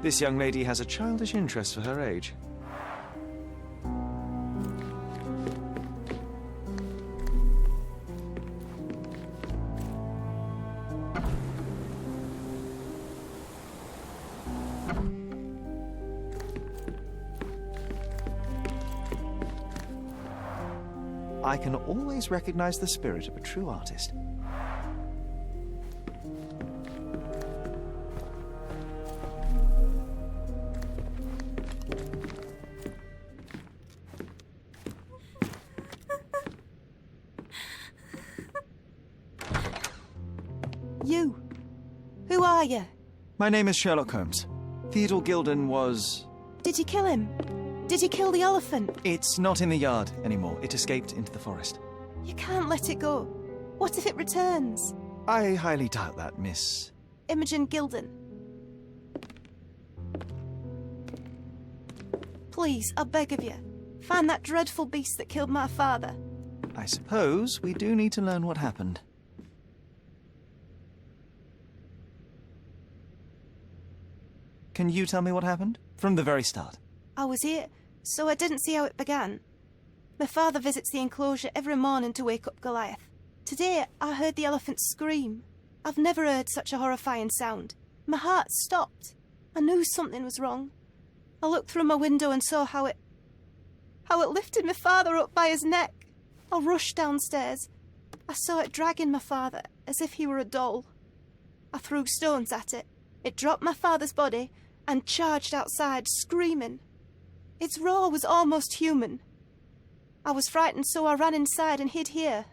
This young lady has a childish interest for her age. I can always recognize the spirit of a true artist. You? Who are you? My name is Sherlock Holmes. Theodore Gilden was... Did you kill him? Did you kill the elephant? It's not in the yard anymore. It escaped into the forest. You can't let it go. What if it returns? I highly doubt that, Miss... Imogen Gilden. Please, I beg of you, find that dreadful beast that killed my father. I suppose we do need to learn what happened. Can you tell me what happened? From the very start. I was here, so I didn't see how it began. My father visits the enclosure every morning to wake up Goliath. Today, I heard the elephant scream. I've never heard such a horrifying sound. My heart stopped. I knew something was wrong. I looked through my window and saw how it lifted my father up by his neck. I rushed downstairs. I saw it dragging my father as if he were a doll. I threw stones at it. It dropped my father's body and charged outside, screaming. Its roar was almost human. I was frightened, so I ran inside and hid here.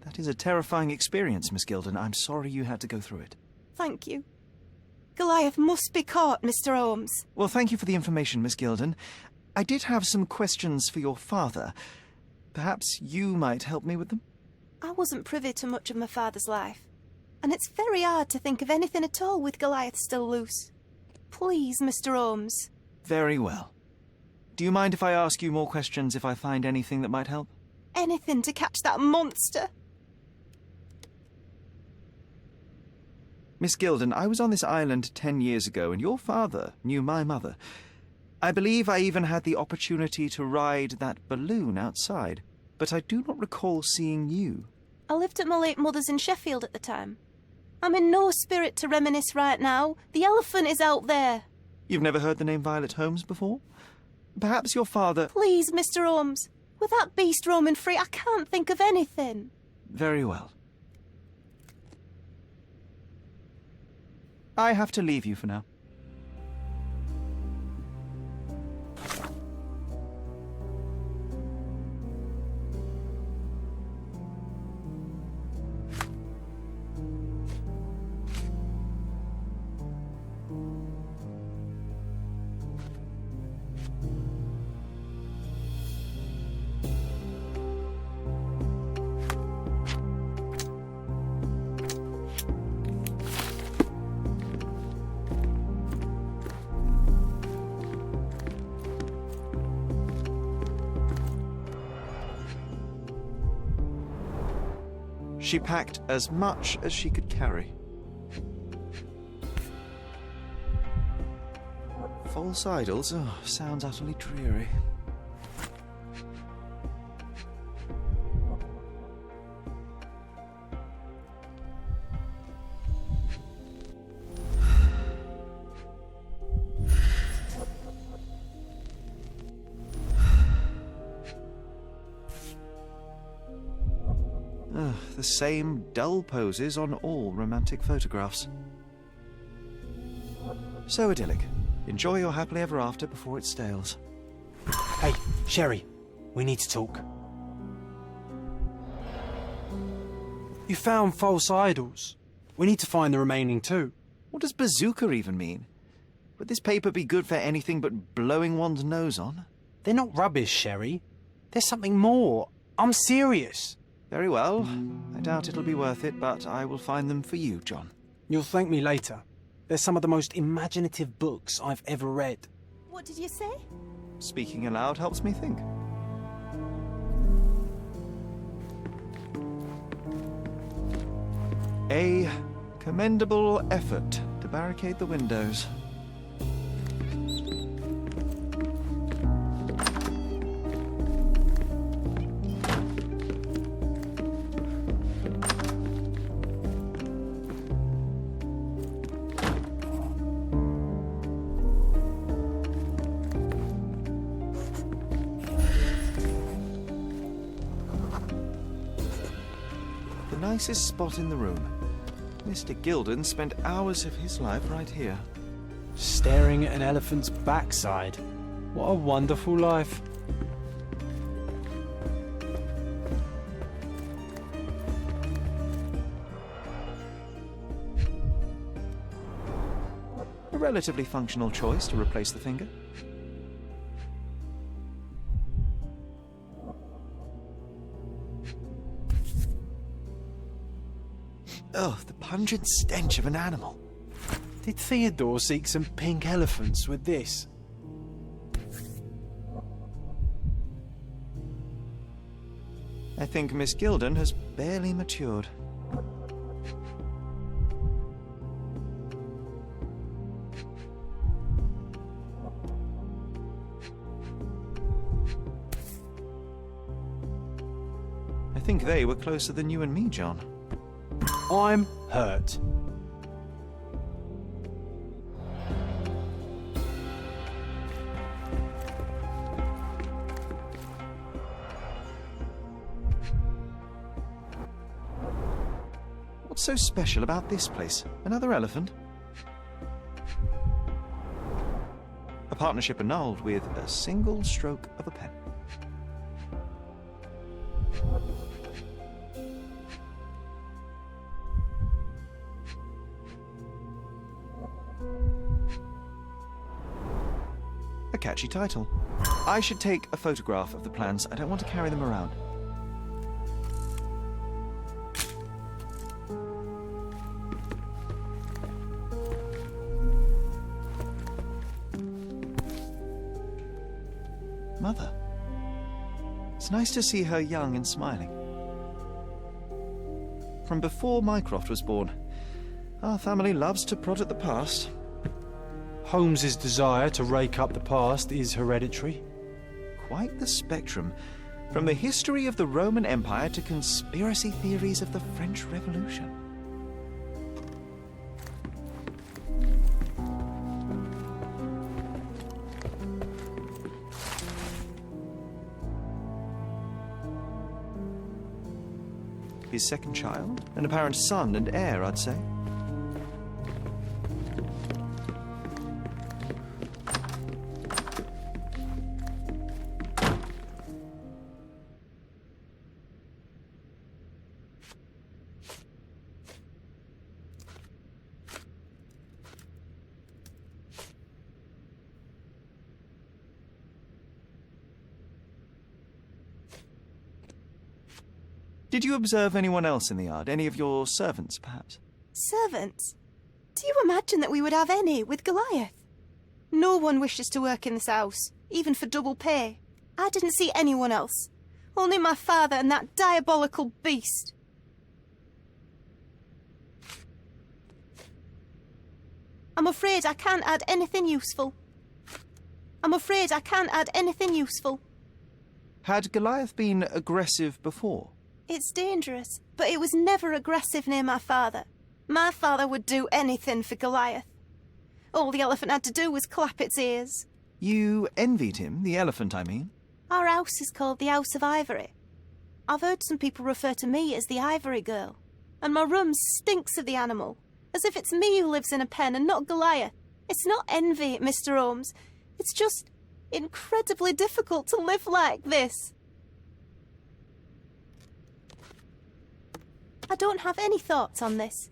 That is a terrifying experience, Miss Gilden. I'm sorry you had to go through it. Thank you. Goliath must be caught, Mr. Holmes. Well, thank you for the information, Miss Gilden. I did have some questions for your father. Perhaps you might help me with them? I wasn't privy to much of my father's life, and it's very hard to think of anything at all with Goliath still loose. Please, Mr. Holmes. Very well. Do you mind if I ask you more questions if I find anything that might help? Anything to catch that monster. Miss Gilden, I was on this island 10 years ago, and your father knew my mother. I believe I even had the opportunity to ride that balloon outside, but I do not recall seeing you. I lived at my late mother's in Sheffield at the time. I'm in no spirit to reminisce right now. The elephant is out there. You've never heard the name Violet Holmes before? Perhaps your father... Please, Mr. Holmes. With that beast roaming free, I can't think of anything. Very well. I have to leave you for now. She packed as much as she could carry. False idols? Oh, sounds utterly dreary. The same dull poses on all romantic photographs. So idyllic. Enjoy your happily ever after before it stales. Hey, Sherry, we need to talk. You found false idols. We need to find the remaining two. What does bazooka even mean? Would this paper be good for anything but blowing one's nose on? They're not rubbish, Sherry. There's something more. I'm serious. Very well. I doubt it'll be worth it, but I will find them for you, John. You'll thank me later. They're some of the most imaginative books I've ever read. What did you say? Speaking aloud helps me think. A commendable effort to barricade the windows. The nicest spot in the room. Mr. Gilden spent hours of his life right here. Staring at an elephant's backside. What a wonderful life. A relatively functional choice to replace the finger. Oh, the pungent stench of an animal. Did Theodore seek some pink elephants with this? I think Miss Gilden has barely matured. I think they were closer than you and me, John. I'm hurt. What's so special about this place? Another elephant? A partnership annulled with a single stroke of a pen. A catchy title. I should take a photograph of the plans. I don't want to carry them around. Mother. It's nice to see her young and smiling. From before Mycroft was born, our family loves to prod at the past. Holmes's desire to rake up the past is hereditary. Quite the spectrum. From the history of the Roman Empire to conspiracy theories of the French Revolution. His second child? An apparent son and heir, I'd say. Did you observe anyone else in the yard? Any of your servants, perhaps? Servants? Do you imagine that we would have any with Goliath? No one wishes to work in this house, even for double pay. I didn't see anyone else. Only my father and that diabolical beast. I'm afraid I can't add anything useful. Had Goliath been aggressive before? It's dangerous, but it was never aggressive near my father. My father would do anything for Goliath. All the elephant had to do was clap its ears. You envied him, the elephant, I mean? Our house is called the House of Ivory. I've heard some people refer to me as the Ivory Girl. And my room stinks of the animal, as if it's me who lives in a pen and not Goliath. It's not envy, Mr. Holmes. It's just incredibly difficult to live like this. I don't have any thoughts on this.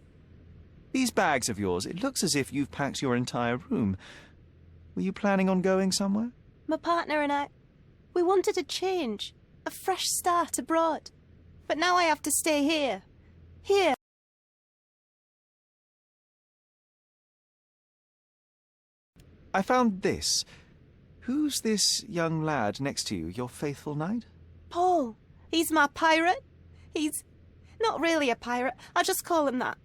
These bags of yours, it looks as if you've packed your entire room. Were you planning on going somewhere? My partner and I, we wanted a change, a fresh start abroad. But now I have to stay here. Here. I found this. Who's this young lad next to you, your faithful knight? Paul. He's my pirate. He's not really a pirate. I'll just call him that.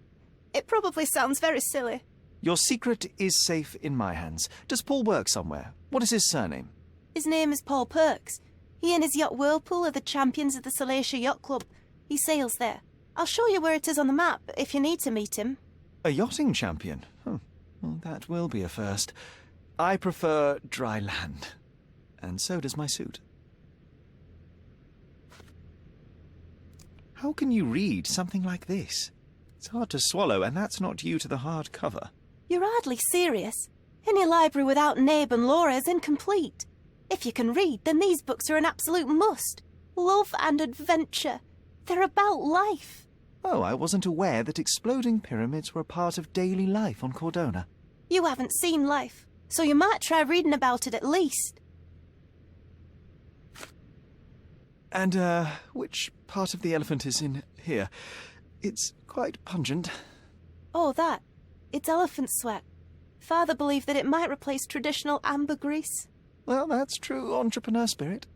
It probably sounds very silly. Your secret is safe in my hands. Does Paul work somewhere? What is his surname? His name is Paul Perks. He and his yacht Whirlpool are the champions of the Salacia Yacht Club. He sails there. I'll show you where it is on the map, if you need to meet him. A yachting champion? Well, that will be a first. I prefer dry land. And so does my suit. How can you read something like this? It's hard to swallow, and that's not due to the hard cover. You're hardly serious. Any library without Nabe and Laura is incomplete. If you can read, then these books are an absolute must. Love and adventure. They're about life. Oh, I wasn't aware that exploding pyramids were a part of daily life on Cordona. You haven't seen life, so you might try reading about it at least. And, which part of the elephant is in here? It's quite pungent. Oh, that. It's elephant sweat. Father believed that it might replace traditional ambergris. Well, that's true entrepreneur spirit.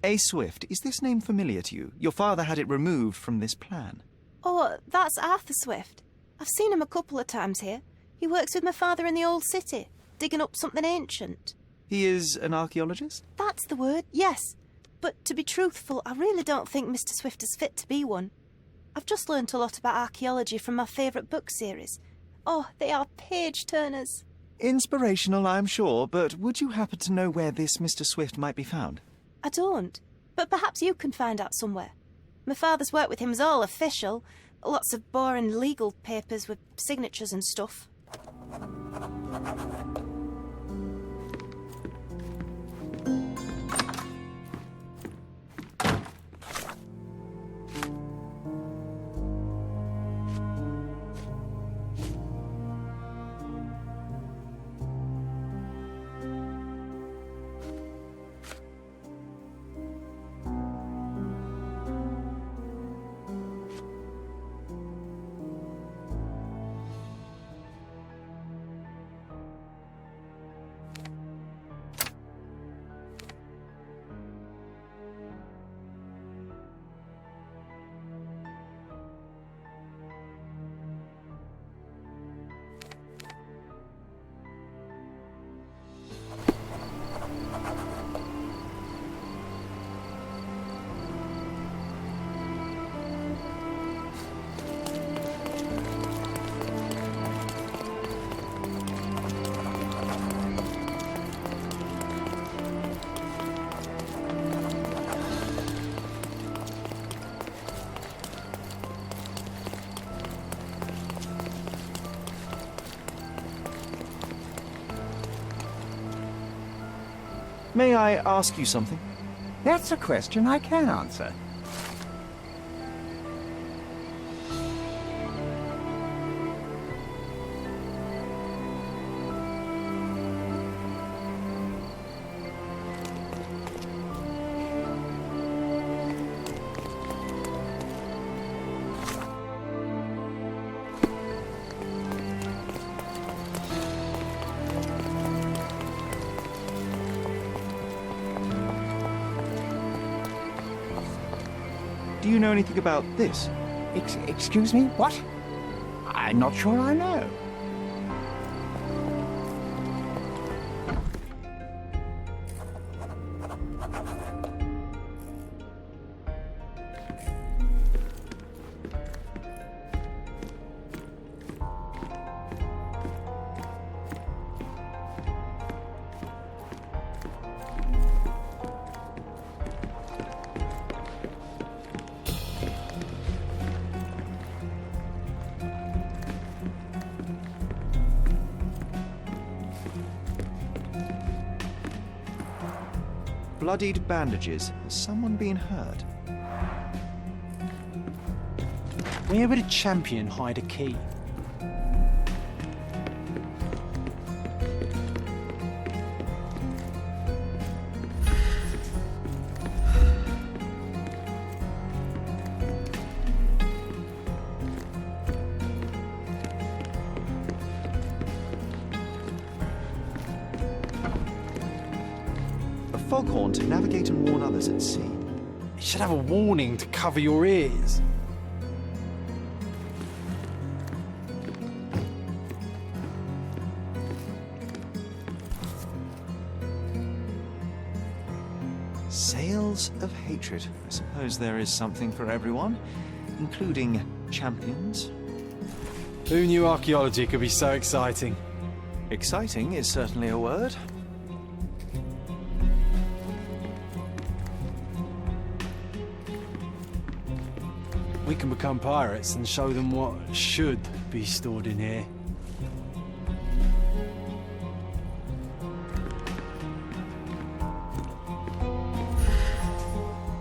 A. Swift, is this name familiar to you? Your father had it removed from this plan. Oh, that's Arthur Swift. I've seen him a couple of times here. He works with my father in the old city, digging up something ancient. He is an archaeologist? That's the word, yes. But to be truthful, I really don't think Mr. Swift is fit to be one. I've just learnt a lot about archaeology from my favourite book series. Oh, they are page-turners. Inspirational, I'm sure, but would you happen to know where this Mr. Swift might be found? I don't, but perhaps you can find out somewhere. My father's work with him is all official. Lots of boring legal papers with signatures and stuff. May I ask you something? That's a question I can answer. Do you know anything about this? Excuse me? What? I'm not sure I know. Bloodied bandages. Has someone been hurt? Where would a champion hide a key? foghorn to navigate and warn others at sea. You should have a warning to cover your ears. Sails of hatred. I suppose there is something for everyone, including champions. Who knew archaeology could be so exciting? Exciting is certainly a word. We can become pirates and show them what should be stored in here.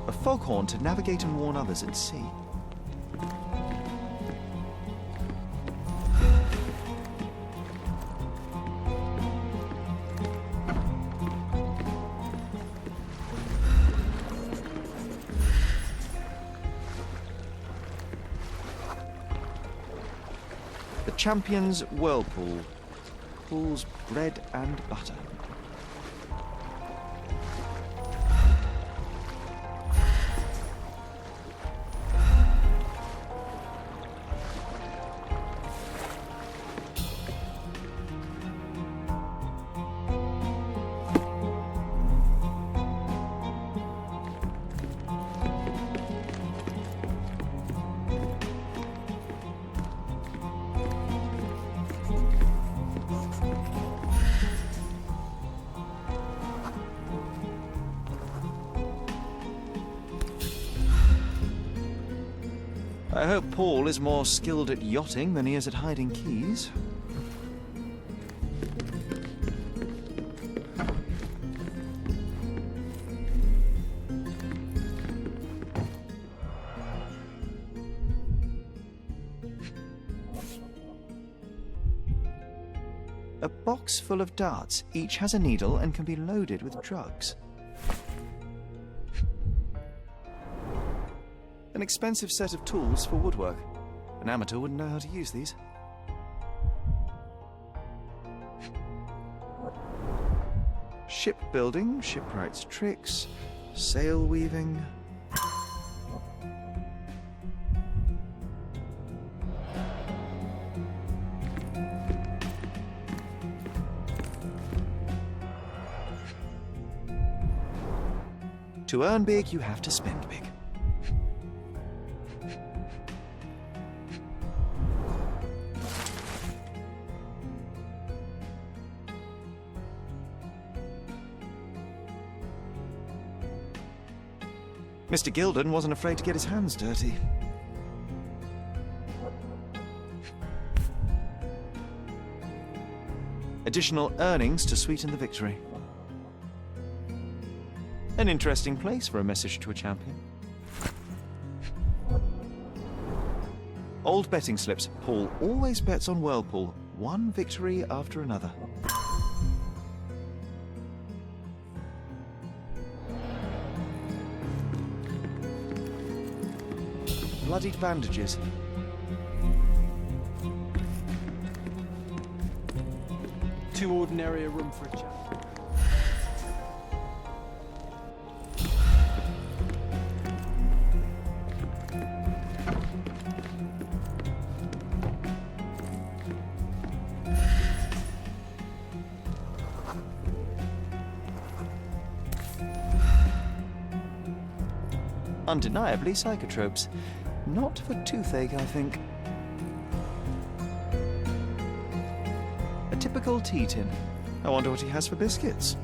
A foghorn to navigate and warn others at sea. The Champion's Whirlpool. Pools bread and butter. I hope Paul is more skilled at yachting than he is at hiding keys. A box full of darts. Each has a needle and can be loaded with drugs. An expensive set of tools for woodwork. An amateur wouldn't know how to use these. Shipbuilding, shipwright's tricks, sail weaving. To earn big, you have to spend big. Mr. Gilden wasn't afraid to get his hands dirty. Additional earnings to sweeten the victory. An interesting place for a message to a champion. Old betting slips. Paul always bets on Whirlpool. One victory after another. Bloodied bandages. Too ordinary a room for a chap. Undeniably psychotropes. Not for toothache, I think. A typical tea tin. I wonder what he has for biscuits.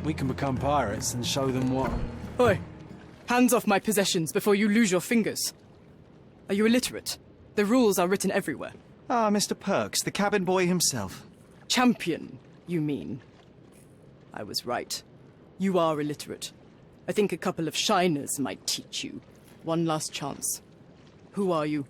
We can become pirates and show them what... Oi! Hands off my possessions before you lose your fingers. Are you illiterate? The rules are written everywhere. Ah, Mr. Perks, the cabin boy himself. Champion, you mean? I was right. You are illiterate. I think a couple of shiners might teach you. One last chance. Who are you?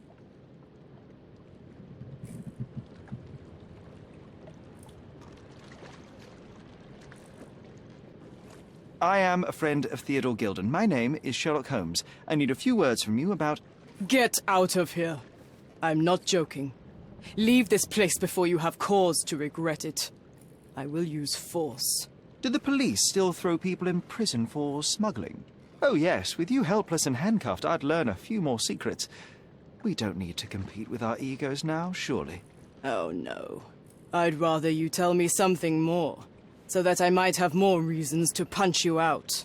I am a friend of Theodore Gilden. My name is Sherlock Holmes. I need a few words from you about... Get out of here. I'm not joking. Leave this place before you have cause to regret it. I will use force. Do the police still throw people in prison for smuggling? Oh yes, with you helpless and handcuffed, I'd learn a few more secrets. We don't need to compete with our egos now, surely. Oh no. I'd rather you tell me something more, so that I might have more reasons to punch you out.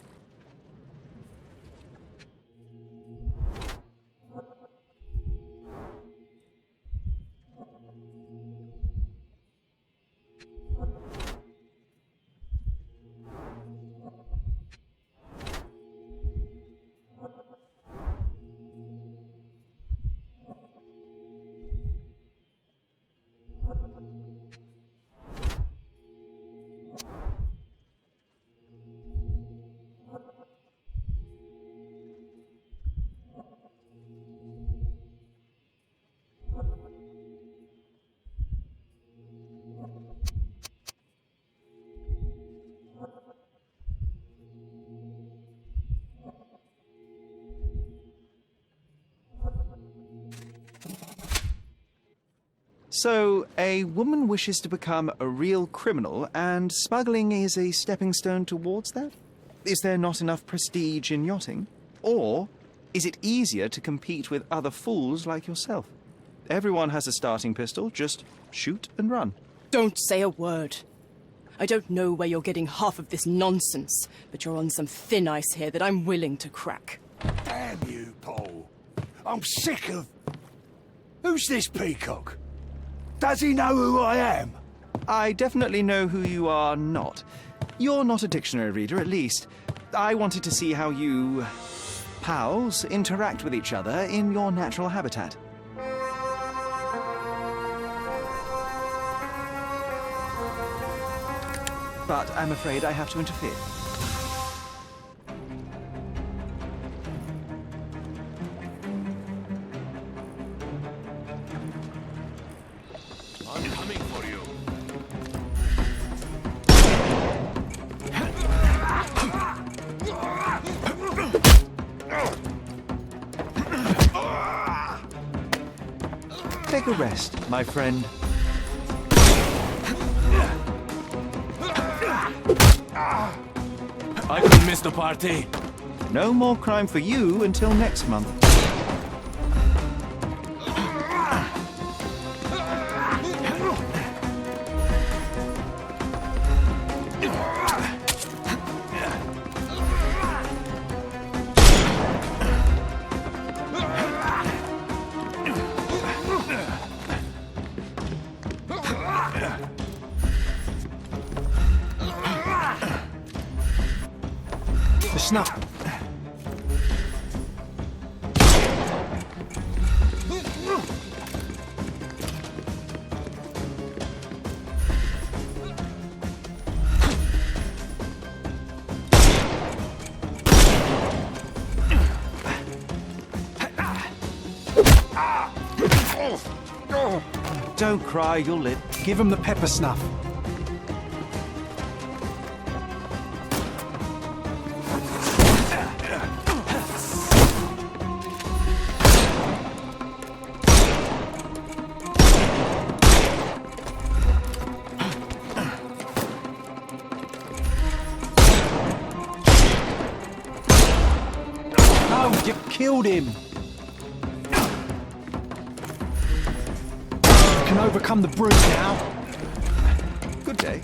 So, a woman wishes to become a real criminal, and smuggling is a stepping stone towards that? Is there not enough prestige in yachting? Or is it easier to compete with other fools like yourself? Everyone has a starting pistol, just shoot and run. Don't say a word. I don't know where you're getting half of this nonsense, but you're on some thin ice here that I'm willing to crack. Damn you, Paul. I'm sick of... Who's this peacock? Does he know who I am? I definitely know who you are not. You're not a dictionary reader, at least. I wanted to see how you... pals interact with each other in your natural habitat. But I'm afraid I have to interfere. I'm coming for you. Take a rest, my friend. I could miss the party. No more crime for you until next month. The snuff. Don't cry, you'll live. Give him the pepper snuff. No, you killed him. You can overcome the bruise now. Good day.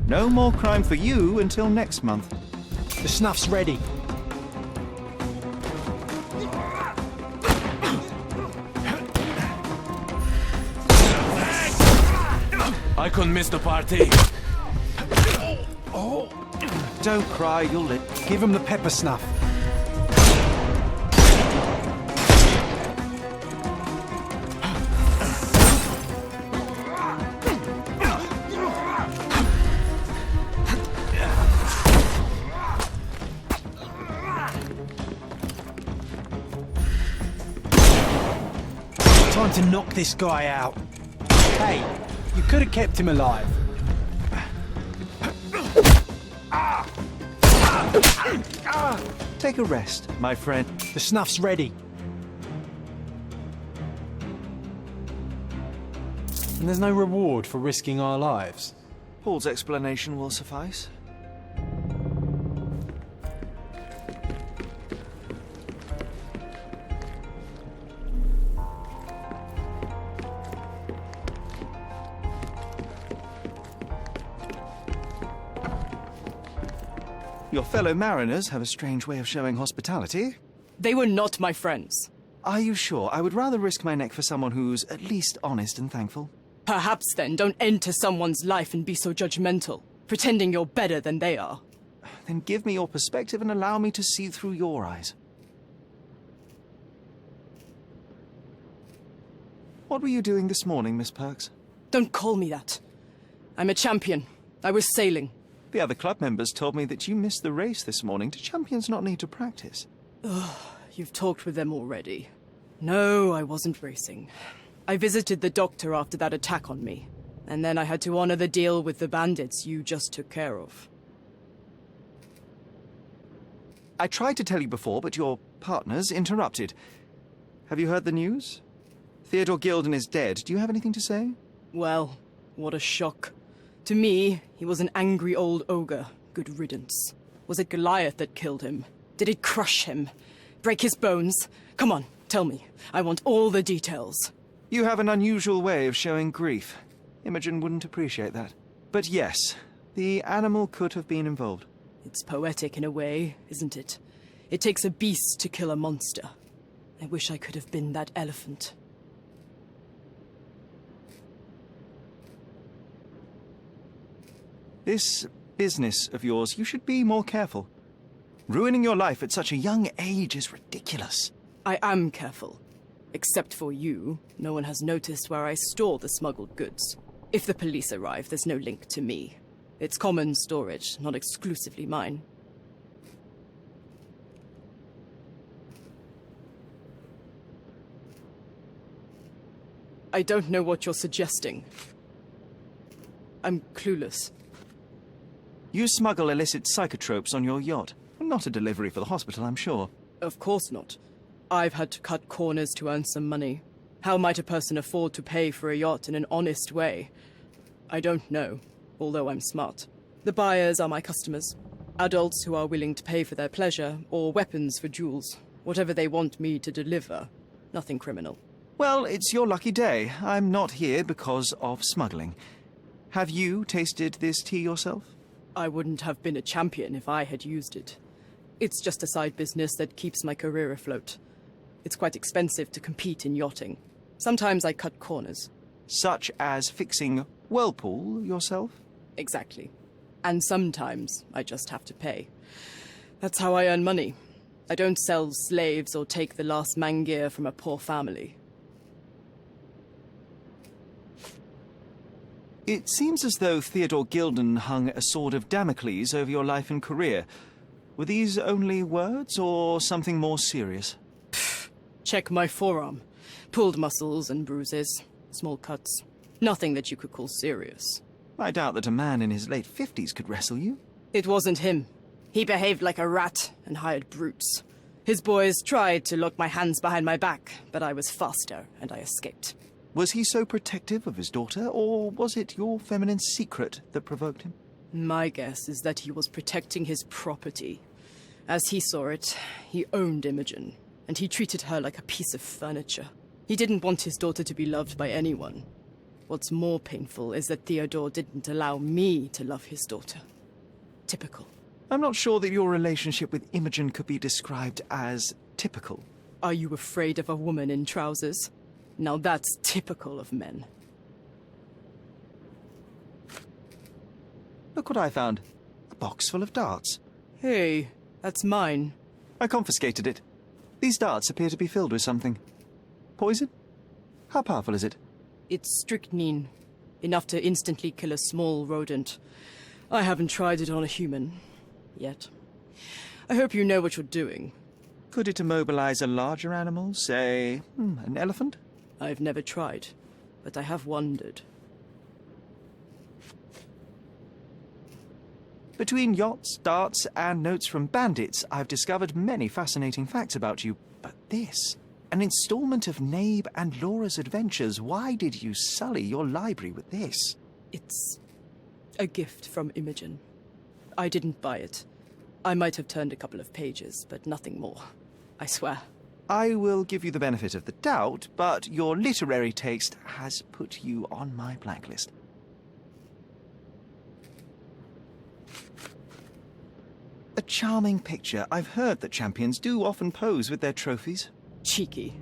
No more crime for you until next month. The snuff's ready. I could miss the party. Don't cry, you'll live. Give him the pepper snuff. to knock this guy out. Hey, you could have kept him alive. Take a rest, my friend. The snuff's ready. And there's no reward for risking our lives. Paul's explanation will suffice. Your fellow mariners have a strange way of showing hospitality. They were not my friends. Are you sure? I would rather risk my neck for someone who's at least honest and thankful. Perhaps then don't enter someone's life and be so judgmental, pretending you're better than they are. Then give me your perspective and allow me to see through your eyes. What were you doing this morning, Miss Perks? Don't call me that. I'm a champion. I was sailing. The other club members told me that you missed the race this morning. Do champions not need to practice? You've talked with them already. No, I wasn't racing. I visited the doctor after that attack on me, and then I had to honor the deal with the bandits you just took care of. I tried to tell you before, but your partners interrupted. Have you heard the news? Theodore Gilden is dead. Do you have anything to say? Well, what a shock. To me, he was an angry old ogre. Good riddance. Was it Goliath that killed him? Did it crush him? Break his bones? Come on, tell me. I want all the details. You have an unusual way of showing grief. Imogen wouldn't appreciate that. But yes, the animal could have been involved. It's poetic in a way, isn't it? It takes a beast to kill a monster. I wish I could have been that elephant. This business of yours, you should be more careful. Ruining your life at such a young age is ridiculous. I am careful. Except for you, no one has noticed where I store the smuggled goods. If the police arrive, there's no link to me. It's common storage, not exclusively mine. I don't know what you're suggesting. I'm clueless. You smuggle illicit psychotropes on your yacht. Not a delivery for the hospital, I'm sure. Of course not. I've had to cut corners to earn some money. How might a person afford to pay for a yacht in an honest way? I don't know, although I'm smart. The buyers are my customers. Adults who are willing to pay for their pleasure, or weapons for jewels. Whatever they want me to deliver. Nothing criminal. Well, it's your lucky day. I'm not here because of smuggling. Have you tasted this tea yourself? I wouldn't have been a champion if I had used it. It's just a side business that keeps my career afloat. It's quite expensive to compete in yachting. Sometimes I cut corners. Such as fixing whirlpool yourself? Exactly. And sometimes I just have to pay. That's how I earn money. I don't sell slaves or take the last mangear from a poor family. It seems as though Theodore Gilden hung a sword of Damocles over your life and career. Were these only words, or something more serious? Check my forearm. Pulled muscles and bruises. Small cuts. Nothing that you could call serious. I doubt that a man in his late 50s could wrestle you. It wasn't him. He behaved like a rat and hired brutes. His boys tried to lock my hands behind my back, but I was faster and I escaped. Was he so protective of his daughter, or was it your feminine secret that provoked him? My guess is that he was protecting his property. As he saw it, he owned Imogen, and he treated her like a piece of furniture. He didn't want his daughter to be loved by anyone. What's more painful is that Theodore didn't allow me to love his daughter. Typical. I'm not sure that your relationship with Imogen could be described as typical. Are you afraid of a woman in trousers? Now that's typical of men. Look what I found. A box full of darts. Hey, that's mine. I confiscated it. These darts appear to be filled with something. Poison? How powerful is it? It's strychnine. Enough to instantly kill a small rodent. I haven't tried it on a human. Yet. I hope you know what you're doing. Could it immobilize a larger animal, say, an elephant? I've never tried, but I have wondered. Between yachts, darts, and notes from bandits, I've discovered many fascinating facts about you. But this, an installment of Nabe and Laura's adventures. Why did you sully your library with this? It's a gift from Imogen. I didn't buy it. I might have turned a couple of pages, but nothing more. I swear. I will give you the benefit of the doubt, but your literary taste has put you on my blacklist. A charming picture. I've heard that champions do often pose with their trophies. Cheeky.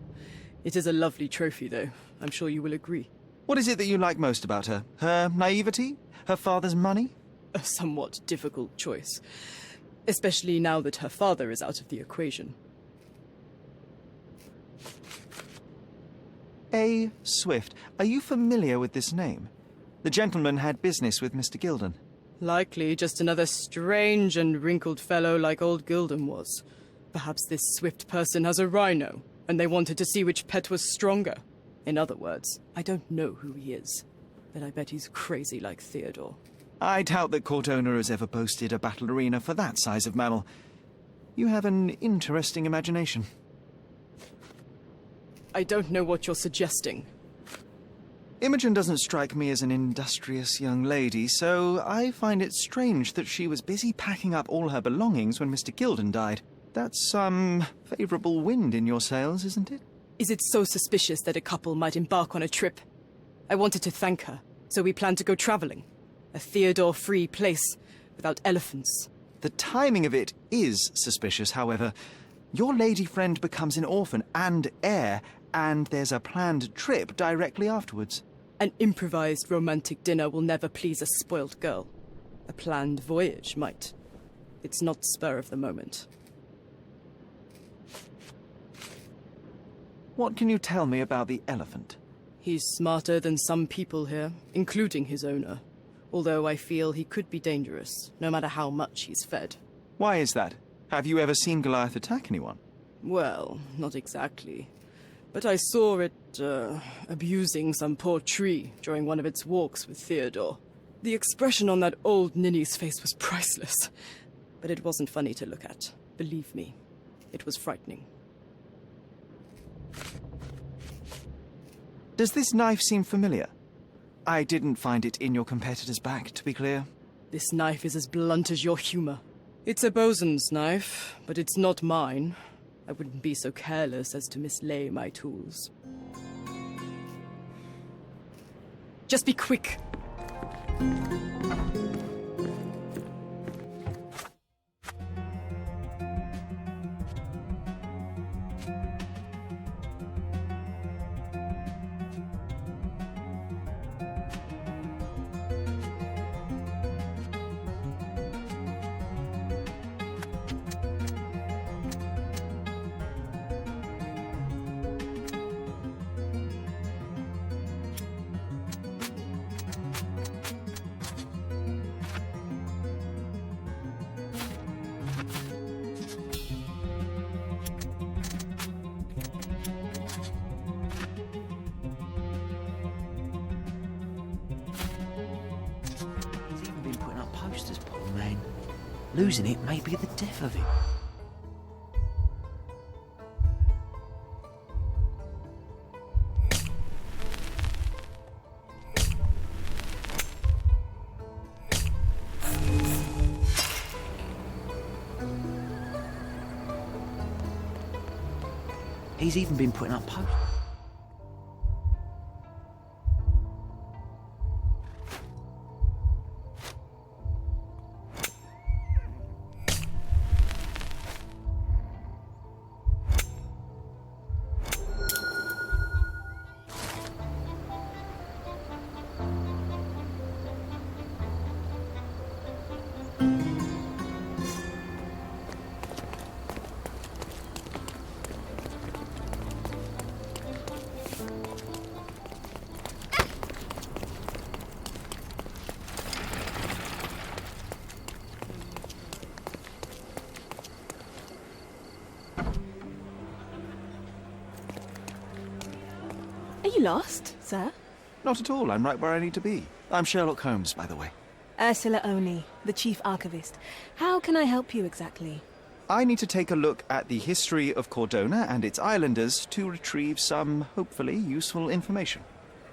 It is a lovely trophy, though. I'm sure you will agree. What is it that you like most about her? Her naivety? Her father's money? A somewhat difficult choice. Especially now that her father is out of the equation. A. Swift. Are you familiar with this name? The gentleman had business with Mr. Gilden. Likely just another strange and wrinkled fellow like old Gilden was. Perhaps this Swift person has a rhino, and they wanted to see which pet was stronger. In other words, I don't know who he is, but I bet he's crazy like Theodore. I doubt that Cortona has ever boasted a battle arena for that size of mammal. You have an interesting imagination. I don't know what you're suggesting. Imogen doesn't strike me as an industrious young lady, so I find it strange that she was busy packing up all her belongings when Mr. Gilden died. That's some favourable wind in your sails, isn't it? Is it so suspicious that a couple might embark on a trip? I wanted to thank her, so we planned to go travelling. A Theodore-free place, without elephants. The timing of it is suspicious, however. Your lady friend becomes an orphan and heir, and there's a planned trip directly afterwards. An improvised romantic dinner will never please a spoilt girl. A planned voyage might. It's not spur of the moment. What can you tell me about the elephant? He's smarter than some people here, including his owner. Although I feel he could be dangerous, no matter how much he's fed. Why is that? Have you ever seen Goliath attack anyone? Well, not exactly. But I saw it, abusing some poor tree during one of its walks with Theodore. The expression on that old ninny's face was priceless. But it wasn't funny to look at. Believe me, it was frightening. Does this knife seem familiar? I didn't find it in your competitor's back, to be clear. This knife is as blunt as your humor. It's a bosun's knife, but it's not mine. I wouldn't be so careless as to mislay my tools. Just be quick! Posters, poor man. Losing it may be the death of him. He's even been putting up posters. you lost, sir? Not at all. I'm right where I need to be. I'm Sherlock Holmes, by the way. Ursula Only, the chief archivist. How can I help you exactly? I need to take a look at the history of Cordona and its islanders to retrieve some, hopefully, useful information.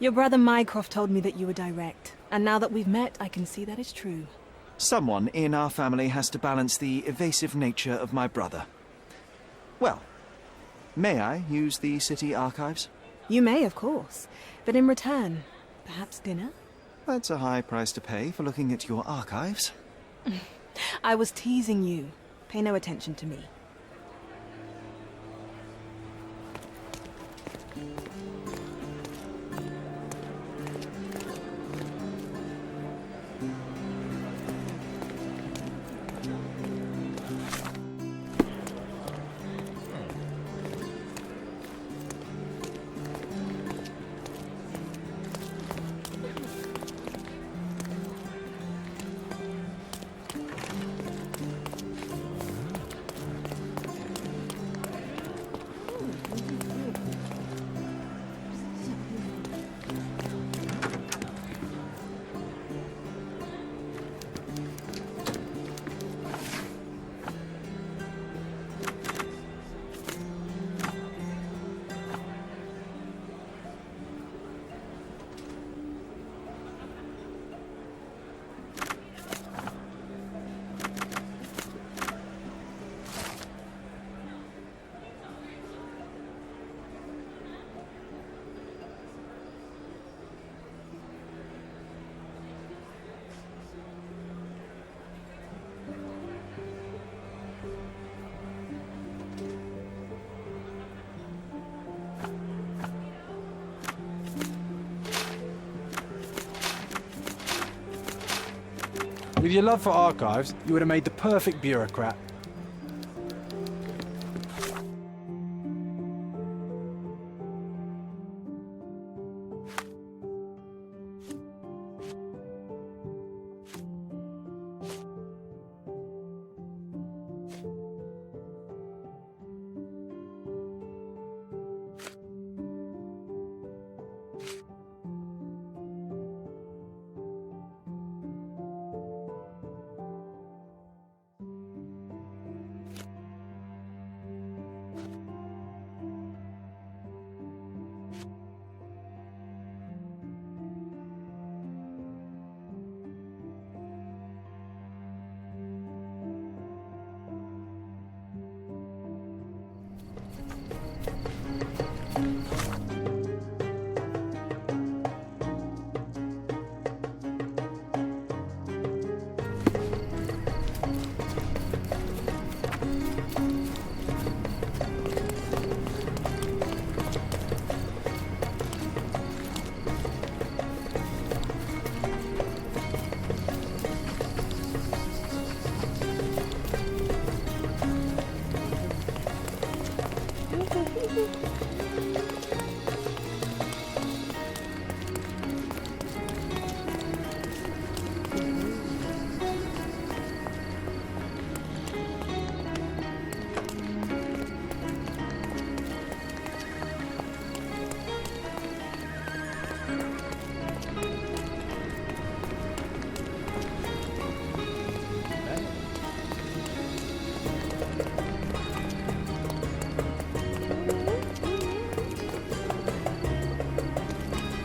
Your brother Mycroft told me that you were direct, and now that we've met, I can see that is true. Someone in our family has to balance the evasive nature of my brother. Well, may I use the city archives? You may, of course, but in return, perhaps dinner? That's a high price to pay for looking at your archives. I was teasing you. Pay no attention to me. With your love for archives, you would have made the perfect bureaucrat.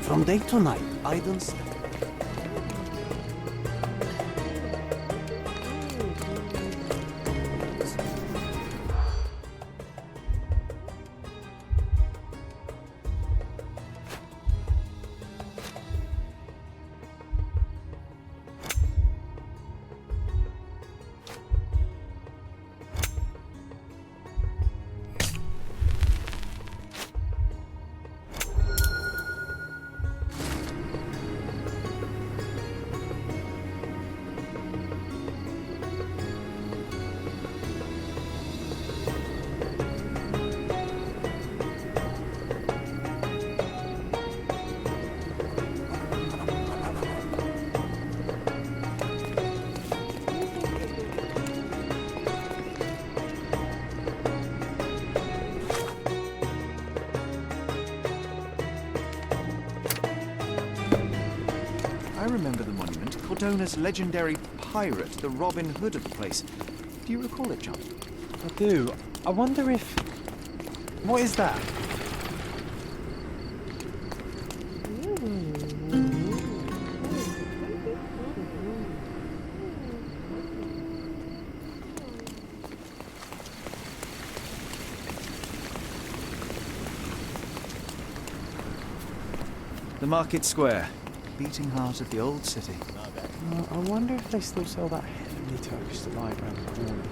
From day to night, I don't sleep. Cordona's legendary pirate, the Robin Hood of the place. Do you recall it, John? I do. I wonder if... What is that? The Market Square, beating heart of the old city. I wonder if they still sell that heavenly Turkish delight around the corner.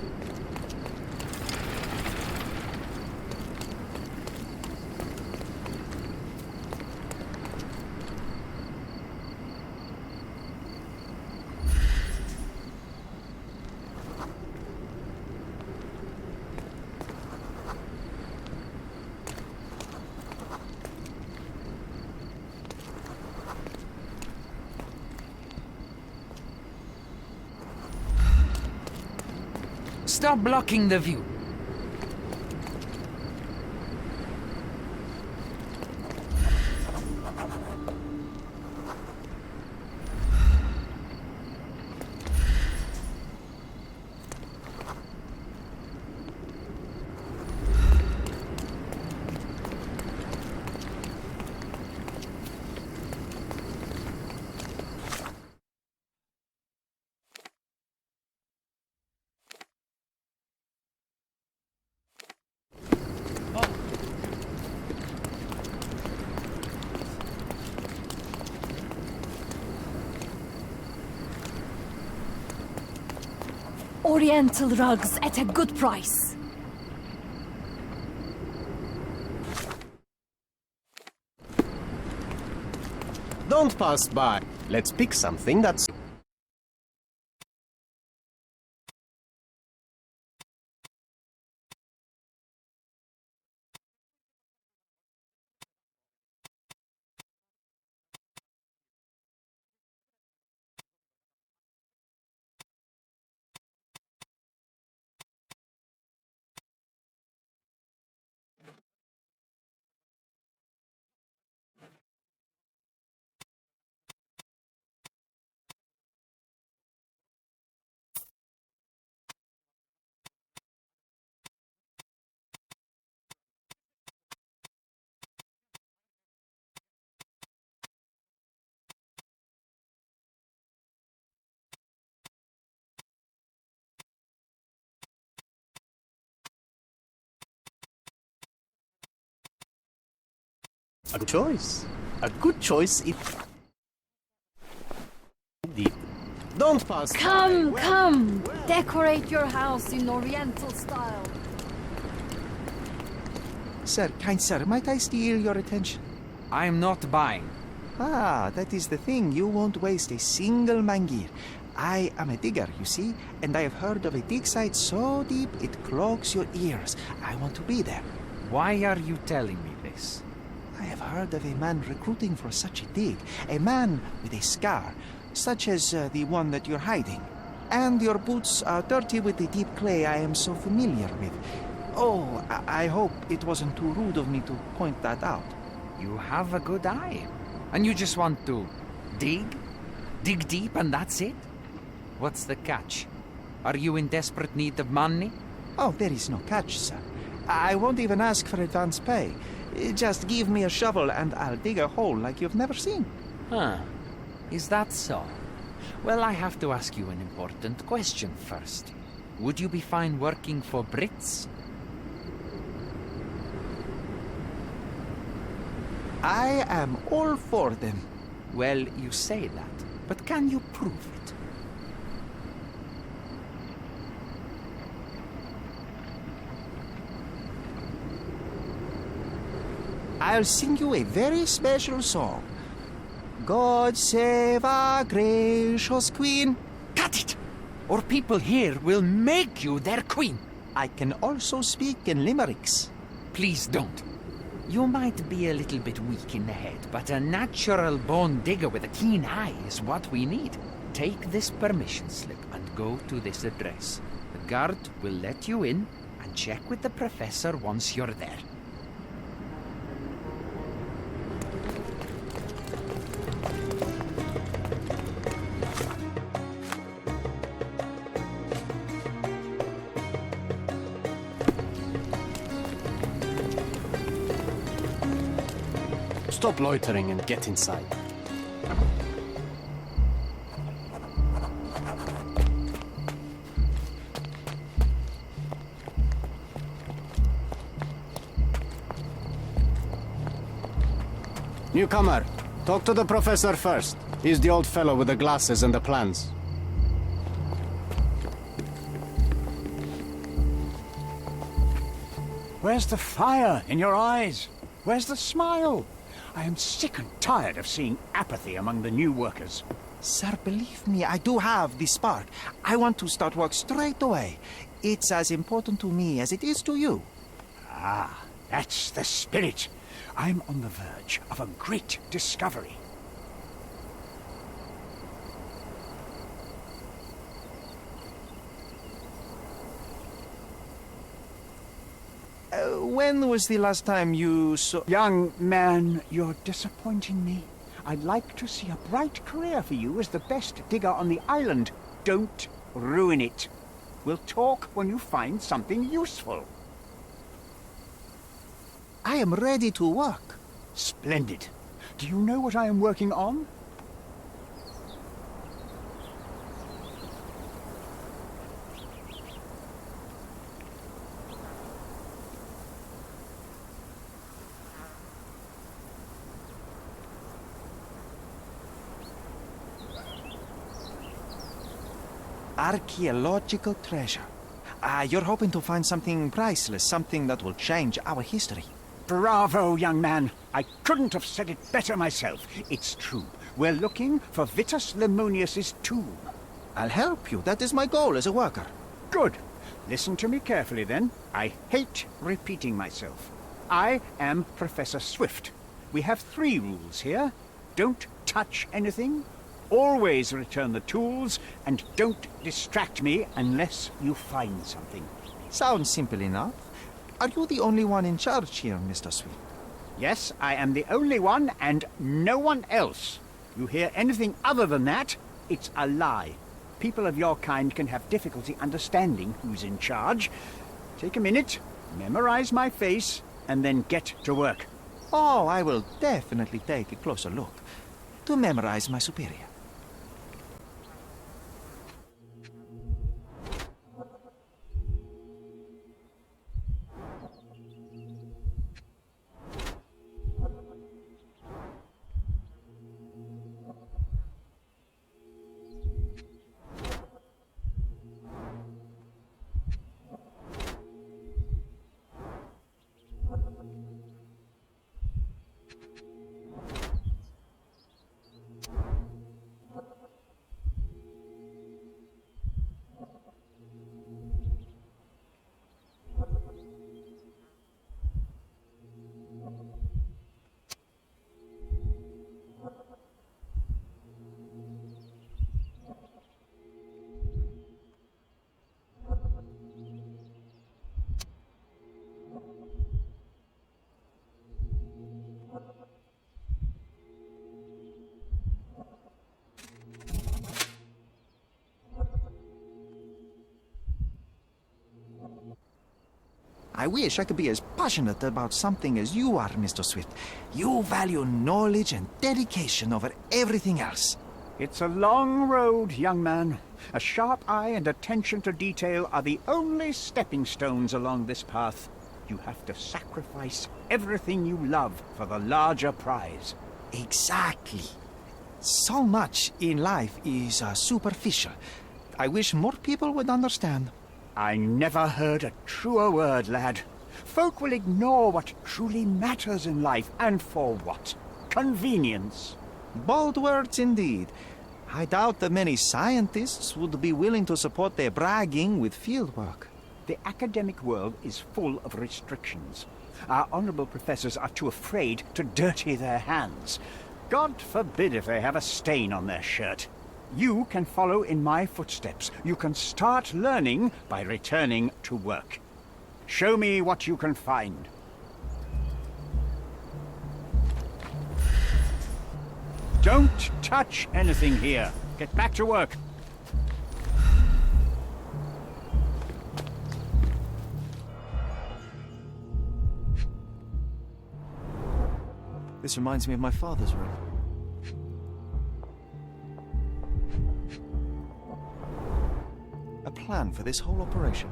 Stop blocking the view. Oriental rugs at a good price. Don't pass by. Let's pick something that's... A good choice. A good choice if... Indeed. Don't pass by. Come! Decorate your house in Oriental style. Sir, kind sir, might I steal your attention? I'm not buying. Ah, that is the thing. You won't waste a single mangir. I am a digger, you see, and I have heard of a dig site so deep it clogs your ears. I want to be there. Why are you telling me this? I have heard of a man recruiting for such a dig. A man with a scar, such as the one that you're hiding. And your boots are dirty with the deep clay I am so familiar with. Oh, I hope it wasn't too rude of me to point that out. You have a good eye. And you just want to dig? Dig deep and that's it? What's the catch? Are you in desperate need of money? Oh, there is no catch, sir. I won't even ask for advance pay. Just give me a shovel and I'll dig a hole like you've never seen. Huh. Is that so? Well, I have to ask you an important question first. Would you be fine working for Brits? I am all for them. Well, you say that, but can you prove it? I'll sing you a very special song. God save our gracious queen. Cut it! Or people here will make you their queen. I can also speak in limericks. Please don't. You might be a little bit weak in the head, but a natural-born digger with a keen eye is what we need. Take this permission slip and go to this address. The guard will let you in and check with the professor once you're there. Stop loitering and get inside. Newcomer, talk to the professor first. He's the old fellow with the glasses and the plans. Where's the fire in your eyes? Where's the smile? I am sick and tired of seeing apathy among the new workers. Sir, believe me, I do have the spark. I want to start work straight away. It's as important to me as it is to you. Ah, that's the spirit. I'm on the verge of a great discovery. When was the last time you saw... Young man, you're disappointing me. I'd like to see a bright career for you as the best digger on the island. Don't ruin it. We'll talk when you find something useful. I am ready to work. Splendid. Do you know what I am working on? Archaeological treasure. You're hoping to find something priceless, something that will change our history. Bravo, young man. I couldn't have said it better myself. It's true. We're looking for Vitus Lemonius's tomb. I'll help you. That is my goal as a worker. Good. Listen to me carefully, then. I hate repeating myself. I am Professor Swift. We have 3 rules here. Don't touch anything, always return the tools, and don't distract me unless you find something. Sounds simple enough. Are you the only one in charge here, Mr. Swift? Yes, I am the only one, and no one else. You hear anything other than that, it's a lie. People of your kind can have difficulty understanding who's in charge. Take a minute, memorize my face, and then get to work. Oh, I will definitely take a closer look to memorize my superior. I wish I could be as passionate about something as you are, Mr. Swift. You value knowledge and dedication over everything else. It's a long road, young man. A sharp eye and attention to detail are the only stepping stones along this path. You have to sacrifice everything you love for the larger prize. Exactly. So much in life is superficial. I wish more people would understand. I never heard a truer word, lad. Folk will ignore what truly matters in life, and for what? Convenience. Bold words indeed. I doubt that many scientists would be willing to support their bragging with fieldwork. The academic world is full of restrictions. Our honorable professors are too afraid to dirty their hands. God forbid if they have a stain on their shirt. You can follow in my footsteps. You can start learning by returning to work. Show me what you can find. Don't touch anything here. Get back to work. This reminds me of my father's room. A plan for this whole operation.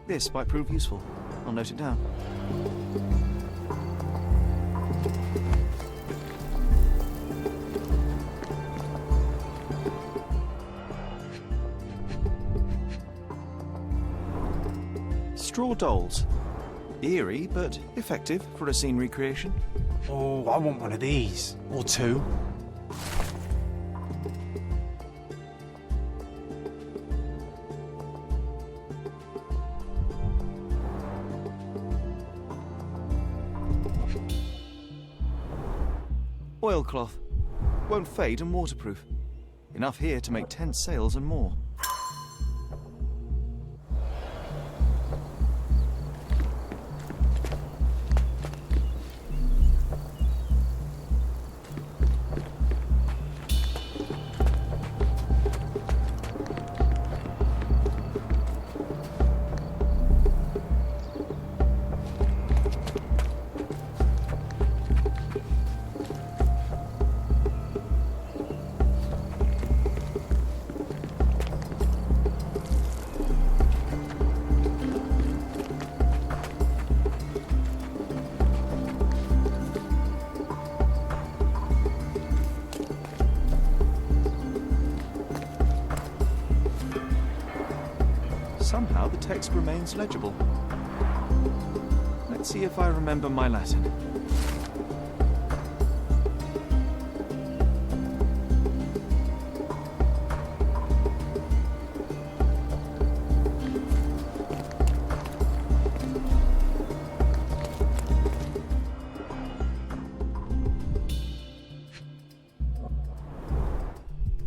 This might prove useful. I'll note it down. Straw dolls. Eerie, but effective for a scene recreation. Oh, I want one of these. Or two. Oilcloth. Won't fade and waterproof. Enough here to make 10 sails and more. Somehow the text remains legible. Let's see if I remember my Latin.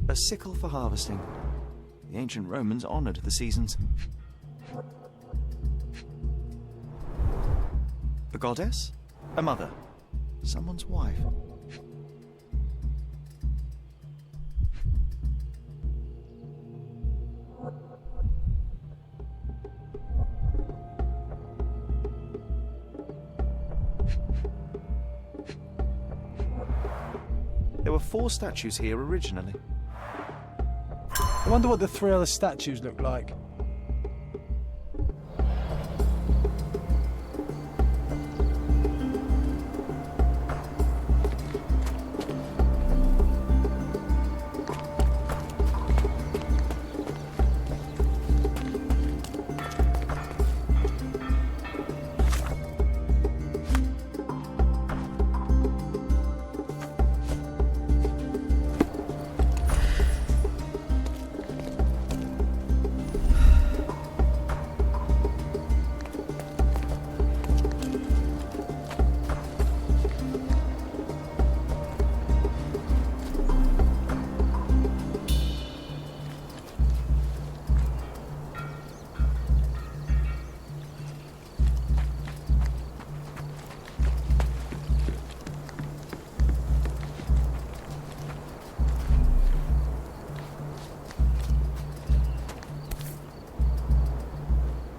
A sickle for harvesting. The ancient Romans honoured the seasons. A goddess? A mother? Someone's wife? There were 4 statues here originally. I wonder what the 3 other statues look like.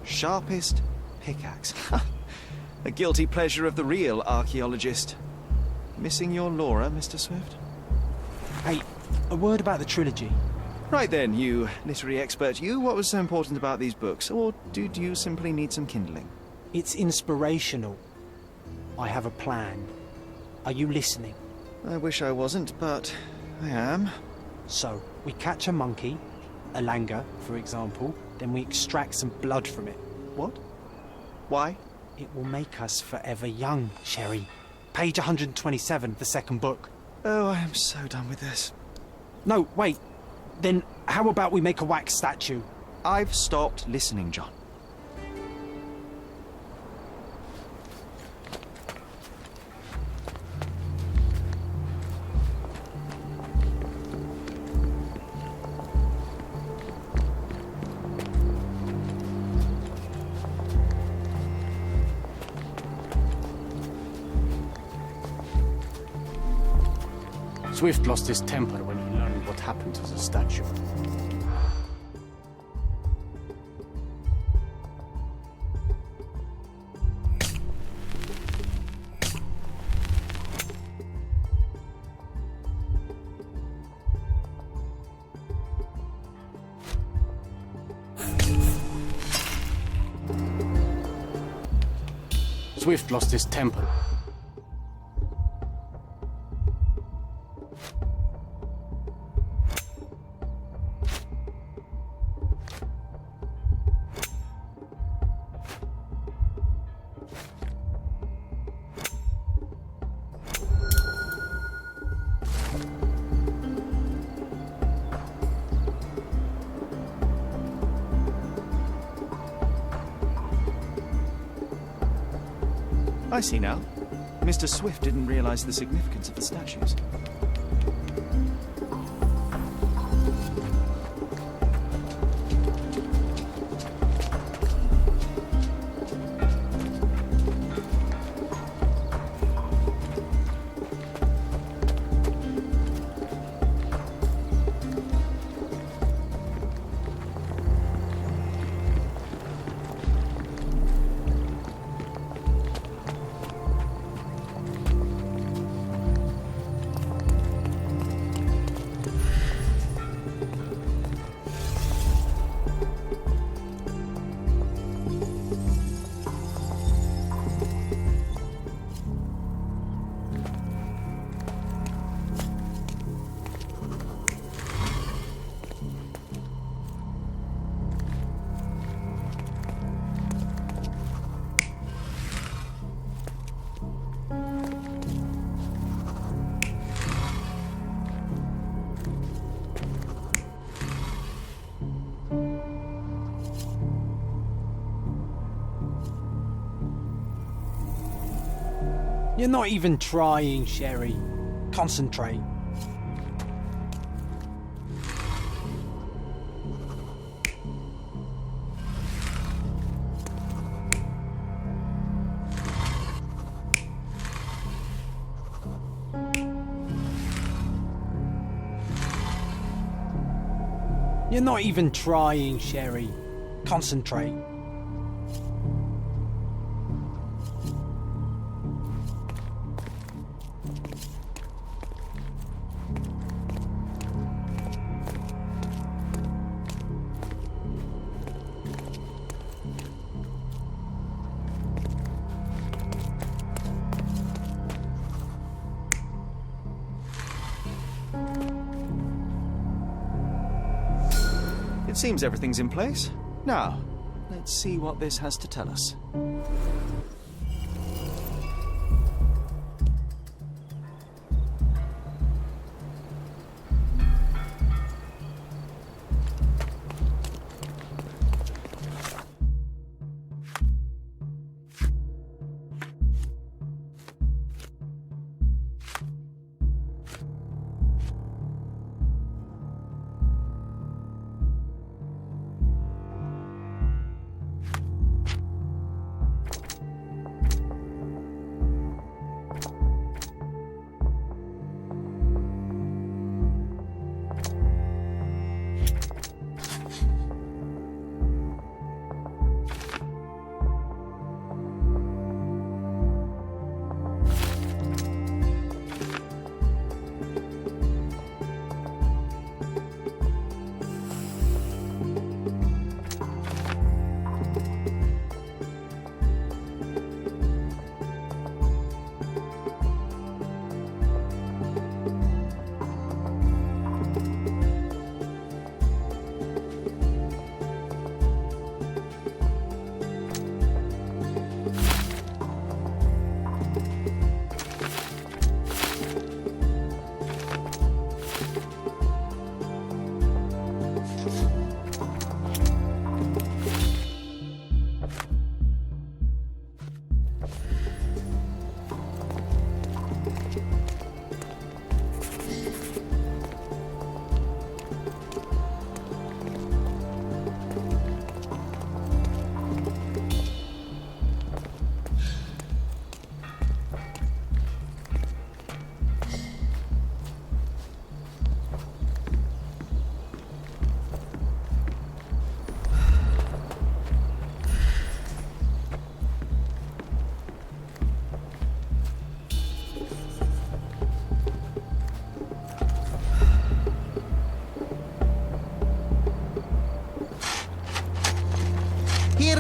Sharpest pickaxe. A guilty pleasure of the real archaeologist. Missing your Laura, Mr. Swift? Hey, a word about the trilogy. Right then, you literary expert, you, what was so important about these books? Or did you simply need some kindling? It's inspirational. I have a plan. Are you listening? I wish I wasn't, but I am. So, we catch a monkey, a langur, for example, then we extract some blood from it. What? Why? It will make us forever young, Sherry. Page 127, the second book. Oh, I am so done with this. No, wait. Then how about we make a wax statue? I've stopped listening, John. Swift lost his temper when he learned what happened to the statue. Swift lost his temper. I see now. Mr. Swift didn't realize the significance of the statues. You're not even trying, Sherry. Concentrate. You're not even trying, Sherry. Concentrate. It seems everything's in place. Now, let's see what this has to tell us.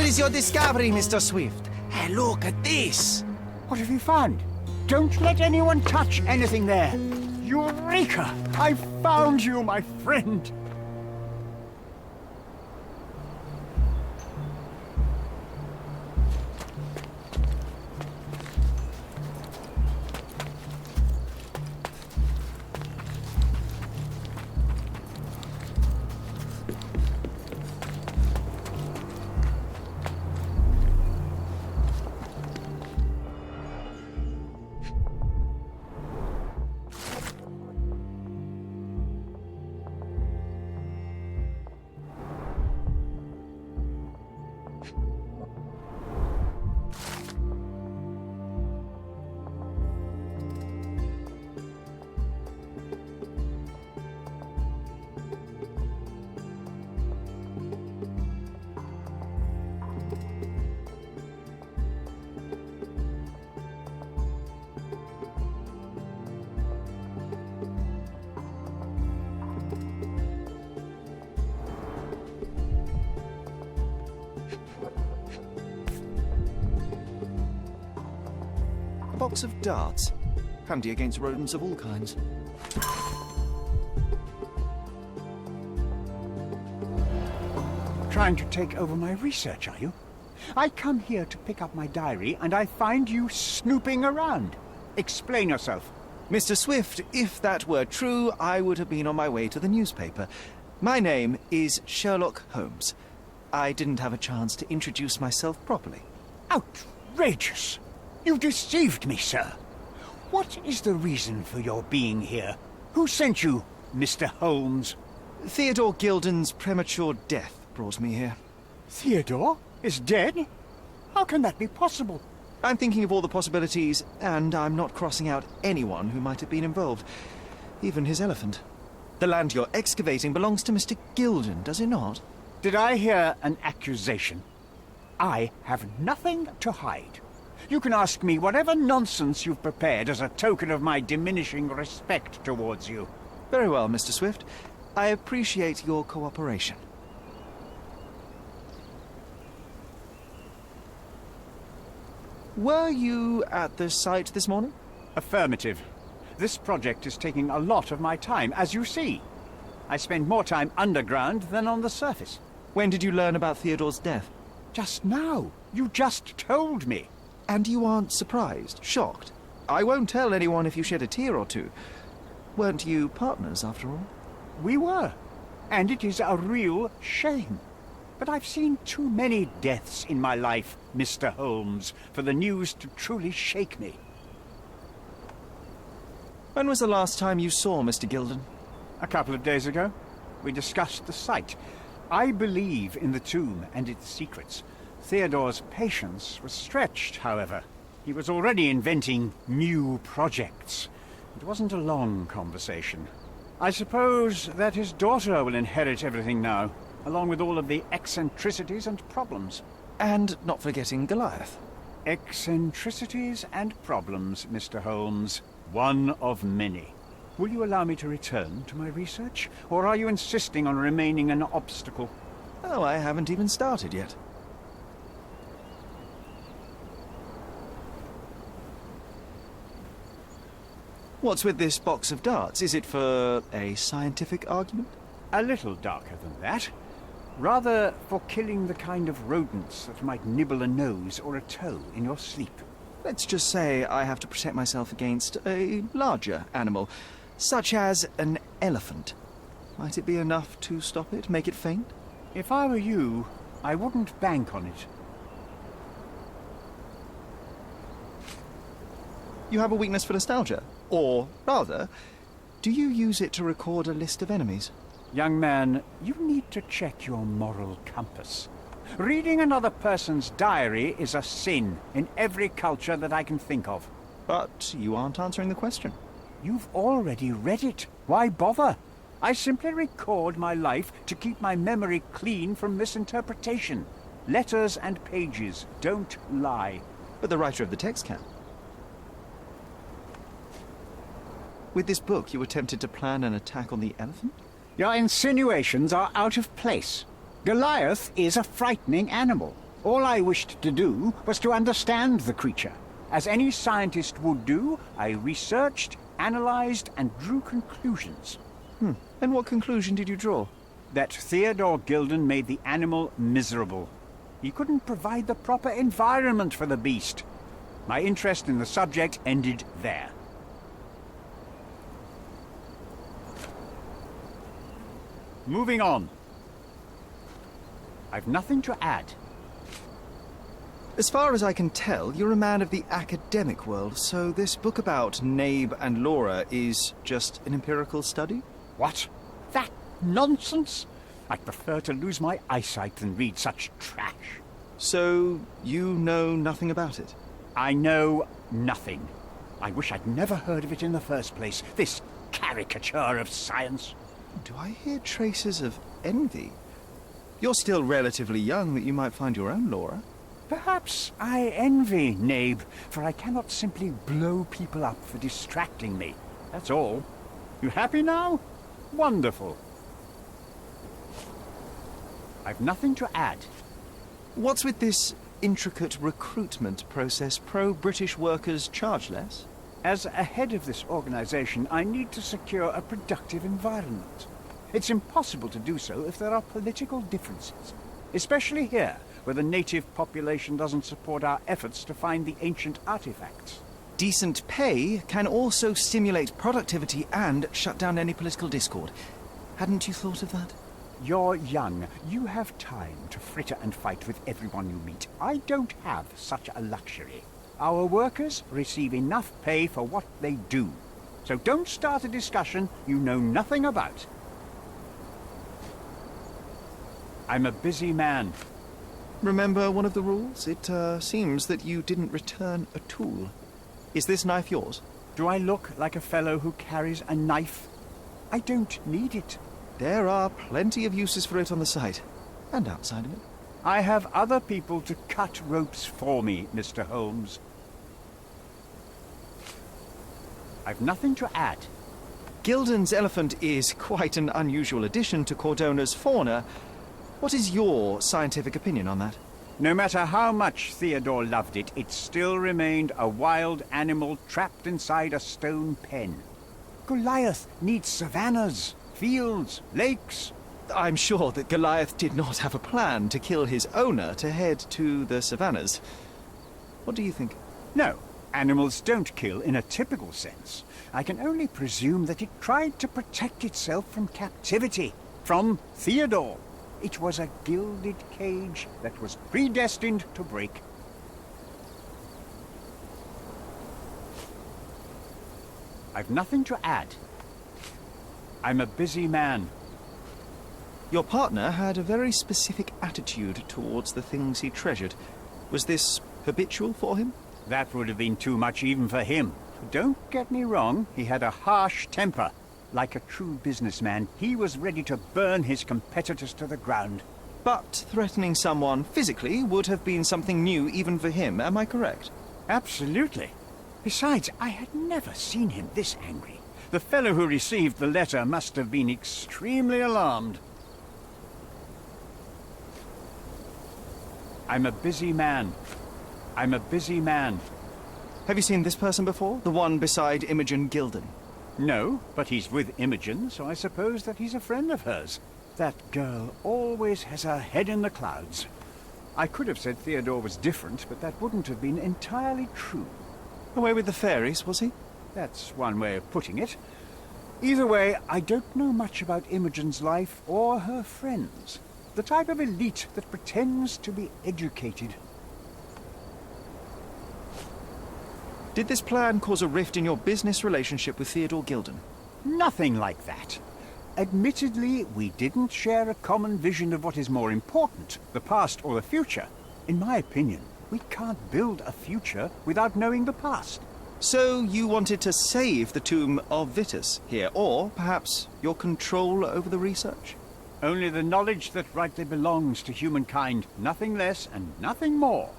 is your discovery, Mr. Swift? Hey, look at this! What have you found? Don't let anyone touch anything there. Eureka! I found you, my friend. Box of darts. Handy against rodents of all kinds. Trying to take over my research, are you? I come here to pick up my diary, and I find you snooping around. Explain yourself. Mr. Swift, if that were true, I would have been on my way to the newspaper. My name is Sherlock Holmes. I didn't have a chance to introduce myself properly. Outrageous! You deceived me, sir. What is the reason for your being here? Who sent you, Mr. Holmes? Theodore Gilden's premature death brought me here. Theodore is dead? How can that be possible? I'm thinking of all the possibilities, and I'm not crossing out anyone who might have been involved. Even his elephant. The land you're excavating belongs to Mr. Gilden, does it not? Did I hear an accusation? I have nothing to hide. You can ask me whatever nonsense you've prepared as a token of my diminishing respect towards you. Very well, Mr. Swift. I appreciate your cooperation. Were you at the site this morning? Affirmative. This project is taking a lot of my time, as you see. I spend more time underground than on the surface. When did you learn about Theodore's death? Just now. You just told me. And you aren't surprised, shocked? I won't tell anyone if you shed a tear or two. Weren't you partners, after all? We were. And it is a real shame. But I've seen too many deaths in my life, Mr. Holmes, for the news to truly shake me. When was the last time you saw Mr. Gilden? A couple of days ago. We discussed the site. I believe in the tomb and its secrets. Theodore's patience was stretched, however. He was already inventing new projects. It wasn't a long conversation. I suppose that his daughter will inherit everything now, along with all of the eccentricities and problems. And not forgetting Goliath. Eccentricities and problems, Mr. Holmes. One of many. Will you allow me to return to my research, or are you insisting on remaining an obstacle? Oh, I haven't even started yet. What's with this box of darts? Is it for a scientific argument? A little darker than that. Rather for killing the kind of rodents that might nibble a nose or a toe in your sleep. Let's just say I have to protect myself against a larger animal, such as an elephant. Might it be enough to stop it, make it faint? If I were you, I wouldn't bank on it. You have a weakness for nostalgia? Or, rather, do you use it to record a list of enemies? Young man, you need to check your moral compass. Reading another person's diary is a sin in every culture that I can think of. But you aren't answering the question. You've already read it. Why bother? I simply record my life to keep my memory clean from misinterpretation. Letters and pages don't lie. But the writer of the text can. With this book, you attempted to plan an attack on the elephant? Your insinuations are out of place. Goliath is a frightening animal. All I wished to do was to understand the creature. As any scientist would do, I researched, analyzed, and drew conclusions. And what conclusion did you draw? That Theodore Gilden made the animal miserable. He couldn't provide the proper environment for the beast. My interest in the subject ended there. Moving on. I've nothing to add. As far as I can tell, you're a man of the academic world, so this book about Nabe and Laura is just an empirical study? What? That nonsense? I'd prefer to lose my eyesight than read such trash. So, you know nothing about it? I know nothing. I wish I'd never heard of it in the first place, this caricature of science. Do I hear traces of envy? You're still relatively young that you might find your own Laura. Perhaps I envy Nabe, for I cannot simply blow people up for distracting me. That's all. You happy now? Wonderful. I've nothing to add. What's with this intricate recruitment process? Pro-British workers charge less? As a head of this organization, I need to secure a productive environment. It's impossible to do so if there are political differences, especially here, where the native population doesn't support our efforts to find the ancient artifacts. Decent pay can also stimulate productivity and shut down any political discord. Hadn't you thought of that? You're young. You have time to fritter and fight with everyone you meet. I don't have such a luxury. Our workers receive enough pay for what they do. So don't start a discussion you know nothing about. I'm a busy man. Remember one of the rules? It seems that you didn't return a tool. Is this knife yours? Do I look like a fellow who carries a knife? I don't need it. There are plenty of uses for it on the site, and outside of it. I have other people to cut ropes for me, Mr. Holmes. I've nothing to add. Gilden's elephant is quite an unusual addition to Cordona's fauna. What is your scientific opinion on that? No matter how much Theodore loved it, it still remained a wild animal trapped inside a stone pen. Goliath needs savannas, fields, lakes. I'm sure that Goliath did not have a plan to kill his owner to head to the savannas. What do you think? No, animals don't kill in a typical sense. I can only presume that it tried to protect itself from captivity, from Theodore. It was a gilded cage that was predestined to break. I've nothing to add. I'm a busy man. Your partner had a very specific attitude towards the things he treasured. Was this habitual for him? That would have been too much even for him. Don't get me wrong, he had a harsh temper. Like a true businessman, he was ready to burn his competitors to the ground. But threatening someone physically would have been something new even for him, am I correct? Absolutely. Besides, I had never seen him this angry. The fellow who received the letter must have been extremely alarmed. I'm a busy man. I'm a busy man. Have you seen this person before? The one beside Imogen Gilden? No, but he's with Imogen, so I suppose that he's a friend of hers. That girl always has her head in the clouds. I could have said Theodore was different, but that wouldn't have been entirely true. Away with the fairies, was he? That's one way of putting it. Either way, I don't know much about Imogen's life or her friends. The type of elite that pretends to be educated. Did this plan cause a rift in your business relationship with Theodore Gilden? Nothing like that. Admittedly, we didn't share a common vision of what is more important, the past or the future. In my opinion, we can't build a future without knowing the past. So you wanted to save the tomb of Vitus here, or perhaps your control over the research? Only the knowledge that rightly belongs to humankind, nothing less and nothing more.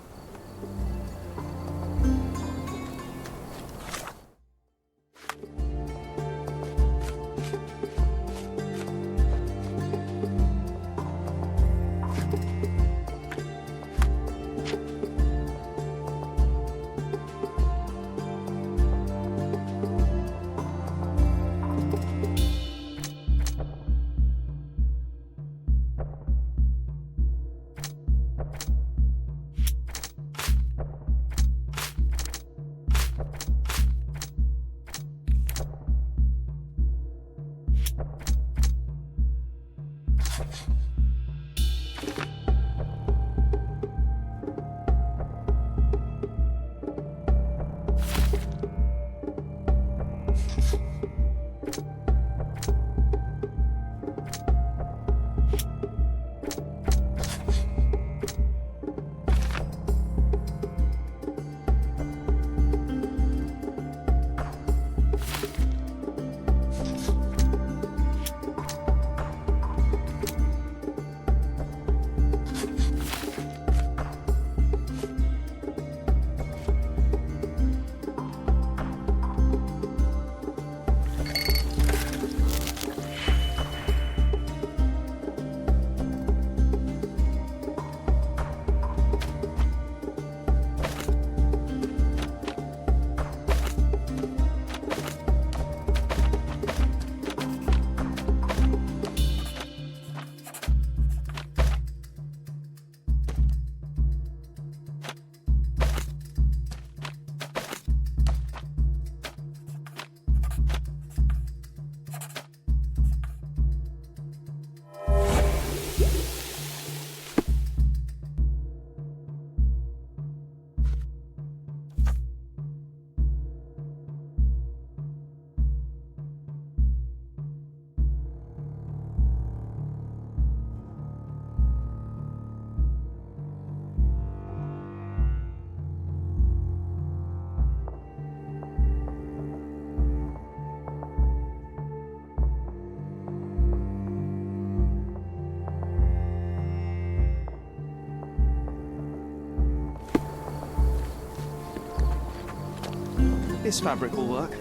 This fabric will work.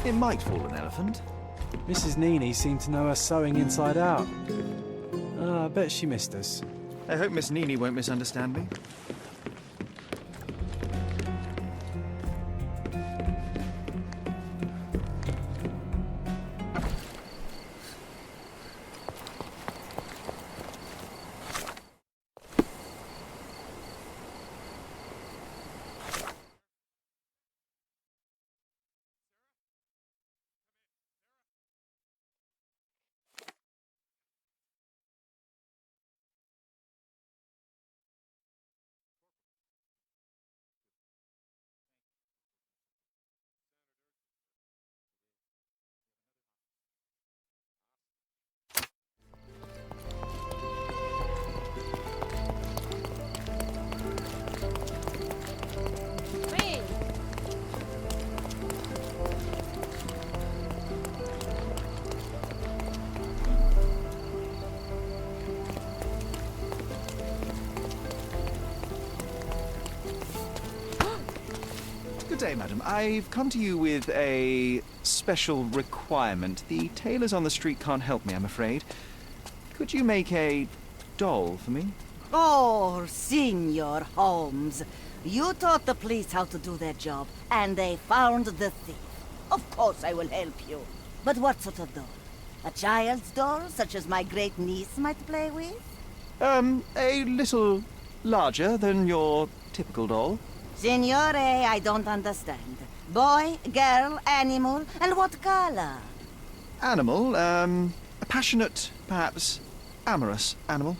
It might fall an elephant. Mrs. Nini seemed to know her sewing inside out. I bet she missed us. I hope Miss Nini won't misunderstand me. Good day, madam. I've come to you with a special requirement. The tailors on the street can't help me, I'm afraid. Could you make a doll for me? Oh, Senor Holmes. You taught the police how to do their job, and they found the thief. Of course I will help you. But what sort of doll? A child's doll, such as my great niece might play with? A little larger than your typical doll. Signore, I don't understand. Boy, girl, animal, and what color? Animal, a passionate, perhaps amorous animal.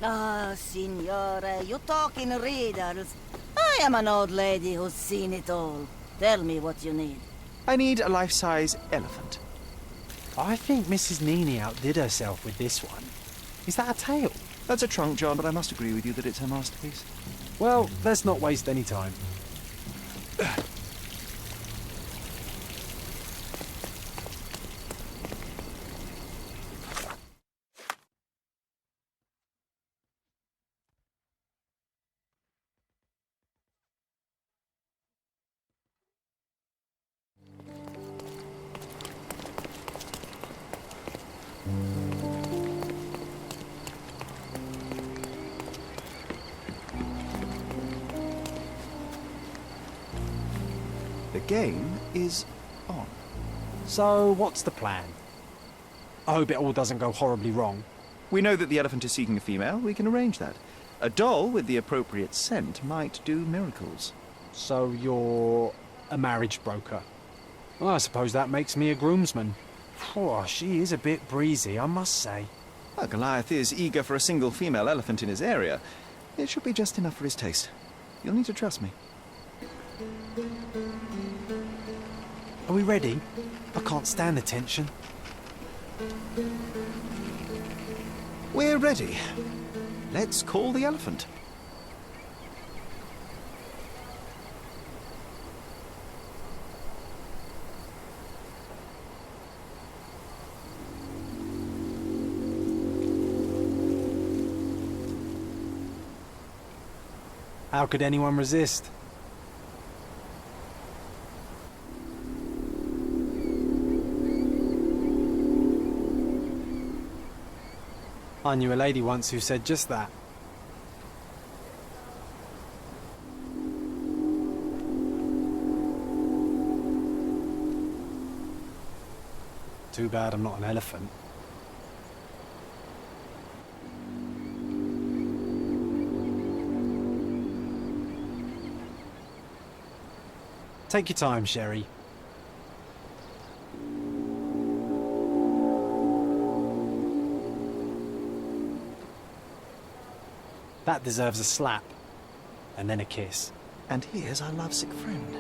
Ah, Signore, you talk in riddles. I am an old lady who's seen it all. Tell me what you need. I need a life-size elephant. I think Mrs. Nini outdid herself with this one. Is that a tail? That's a trunk, John, but I must agree with you that it's her masterpiece. Well, let's not waste any time. The game is on. So, what's the plan? I hope it all doesn't go horribly wrong. We know that the elephant is seeking a female. We can arrange that. A doll with the appropriate scent might do miracles. So you're a marriage broker. Well, I suppose that makes me a groomsman. Oh, she is a bit breezy, I must say. Well, Goliath is eager for a single female elephant in his area. It should be just enough for his taste. You'll need to trust me. Are we ready? I can't stand the tension. We're ready. Let's call the elephant. How could anyone resist? I knew a lady once who said just that. Too bad I'm not an elephant. Take your time, Sherry. That deserves a slap. And then a kiss. And here's our lovesick friend.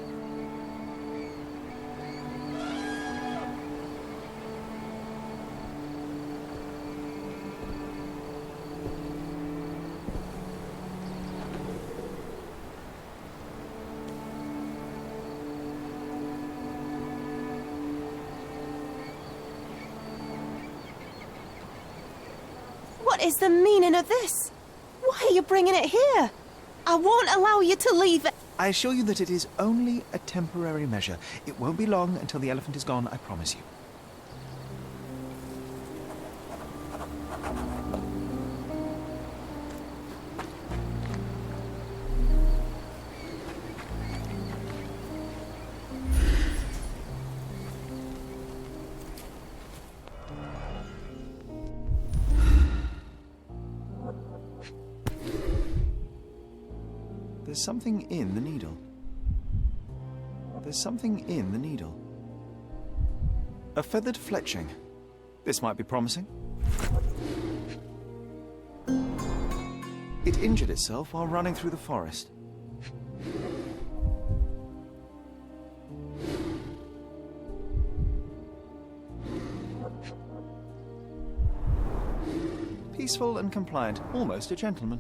What is the meaning of this? Why are you bringing it here? I won't allow you to leave it. I assure you that it is only a temporary measure. It won't be long until the elephant is gone, I promise you. There's something in the needle. There's something in the needle. A feathered fletching. This might be promising. It injured itself while running through the forest. Peaceful and compliant, almost a gentleman.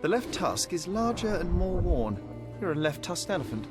The left tusk is larger and more worn. You're a left-tusked elephant.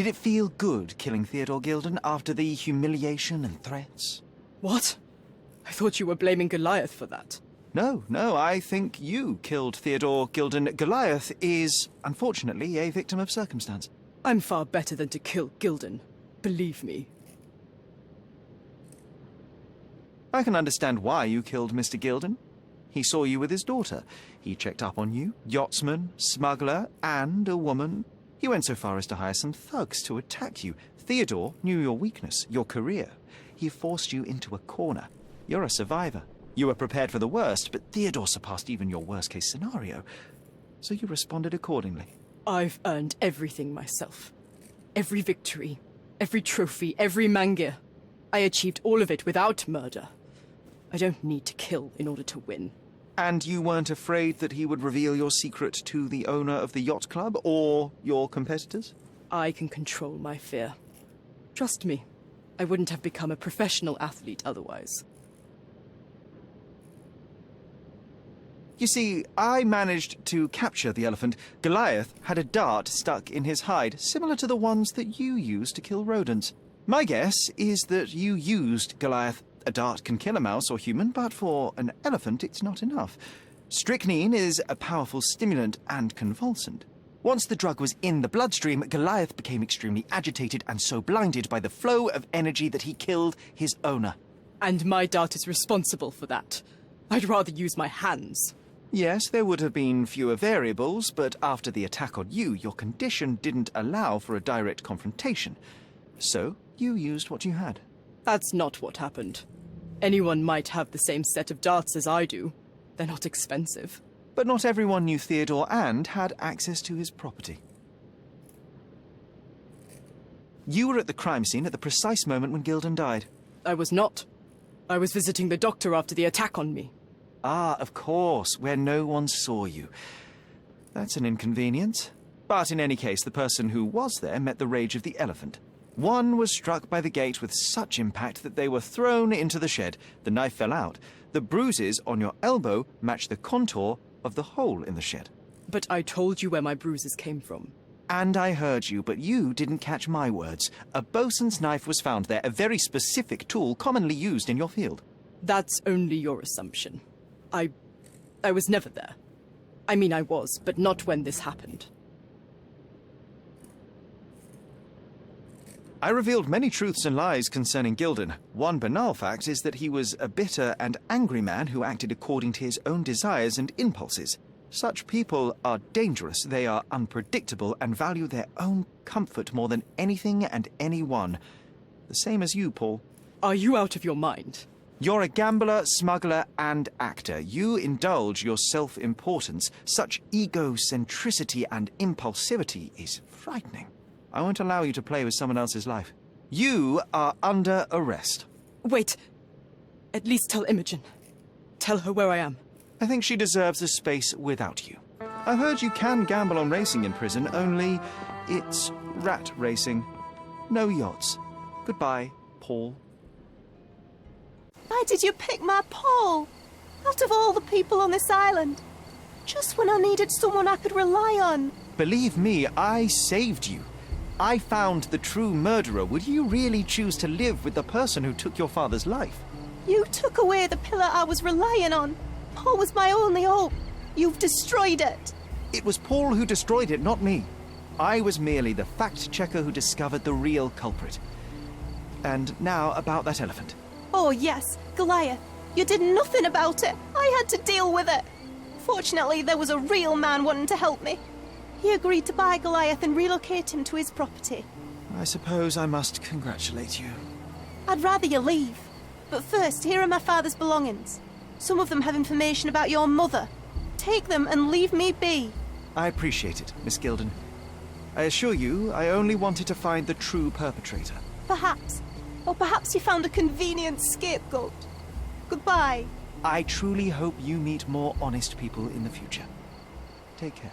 Did it feel good killing Theodore Gilden after the humiliation and threats? What? I thought you were blaming Goliath for that. No, I think you killed Theodore Gilden. Goliath is, unfortunately, a victim of circumstance. I'm far better than to kill Gilden. Believe me. I can understand why you killed Mr. Gilden. He saw you with his daughter. He checked up on you, yachtsman, smuggler, and a woman. He went so far as to hire some thugs to attack you. Theodore knew your weakness, your career. He forced you into a corner. You're a survivor. You were prepared for the worst, but Theodore surpassed even your worst-case scenario. So you responded accordingly. I've earned everything myself. Every victory, every trophy, every mangir. I achieved all of it without murder. I don't need to kill in order to win. And you weren't afraid that he would reveal your secret to the owner of the yacht club or your competitors? I can control my fear. Trust me, I wouldn't have become a professional athlete otherwise. You see, I managed to capture the elephant. Goliath had a dart stuck in his hide, similar to the ones that you used to kill rodents. My guess is that you used Goliath. A dart can kill a mouse or human, but for an elephant it's not enough. Strychnine is a powerful stimulant and convulsant. Once the drug was in the bloodstream, Goliath became extremely agitated and so blinded by the flow of energy that he killed his owner. And my dart is responsible for that. I'd rather use my hands. Yes, there would have been fewer variables, but after the attack on you, your condition didn't allow for a direct confrontation. So, you used what you had. That's not what happened. Anyone might have the same set of darts as I do. They're not expensive. But not everyone knew Theodore and had access to his property. You were at the crime scene at the precise moment when Gilden died. I was not. I was visiting the doctor after the attack on me. Ah, of course, where no one saw you. That's an inconvenience. But in any case, the person who was there met the rage of the elephant. One was struck by the gate with such impact that they were thrown into the shed. The knife fell out. The bruises on your elbow match the contour of the hole in the shed. But I told you where my bruises came from. And I heard you, but you didn't catch my words. A bosun's knife was found there, a very specific tool commonly used in your field. That's only your assumption. I was never there. I mean, I was, but not when this happened. I revealed many truths and lies concerning Gilden. One banal fact is that he was a bitter and angry man who acted according to his own desires and impulses. Such people are dangerous, they are unpredictable, and value their own comfort more than anything and anyone. The same as you, Paul. Are you out of your mind? You're a gambler, smuggler, and actor. You indulge your self-importance. Such egocentricity and impulsivity is frightening. I won't allow you to play with someone else's life. You are under arrest. Wait. At least tell Imogen. Tell her where I am. I think she deserves a space without you. I've heard you can gamble on racing in prison, only it's rat racing. No yachts. Goodbye, Paul. Why did you pick my Paul? Out of all the people on this island. Just when I needed someone I could rely on. Believe me, I saved you. I found the true murderer. Would you really choose to live with the person who took your father's life? You took away the pillar I was relying on. Paul was my only hope. You've destroyed it. It was Paul who destroyed it, not me. I was merely the fact-checker who discovered the real culprit. And now about that elephant. Oh yes, Goliath. You did nothing about it. I had to deal with it. Fortunately, there was a real man wanting to help me. He agreed to buy Goliath and relocate him to his property. I suppose I must congratulate you. I'd rather you leave. But first, here are my father's belongings. Some of them have information about your mother. Take them and leave me be. I appreciate it, Miss Gilden. I assure you, I only wanted to find the true perpetrator. Perhaps. Or perhaps you found a convenient scapegoat. Goodbye. I truly hope you meet more honest people in the future. Take care.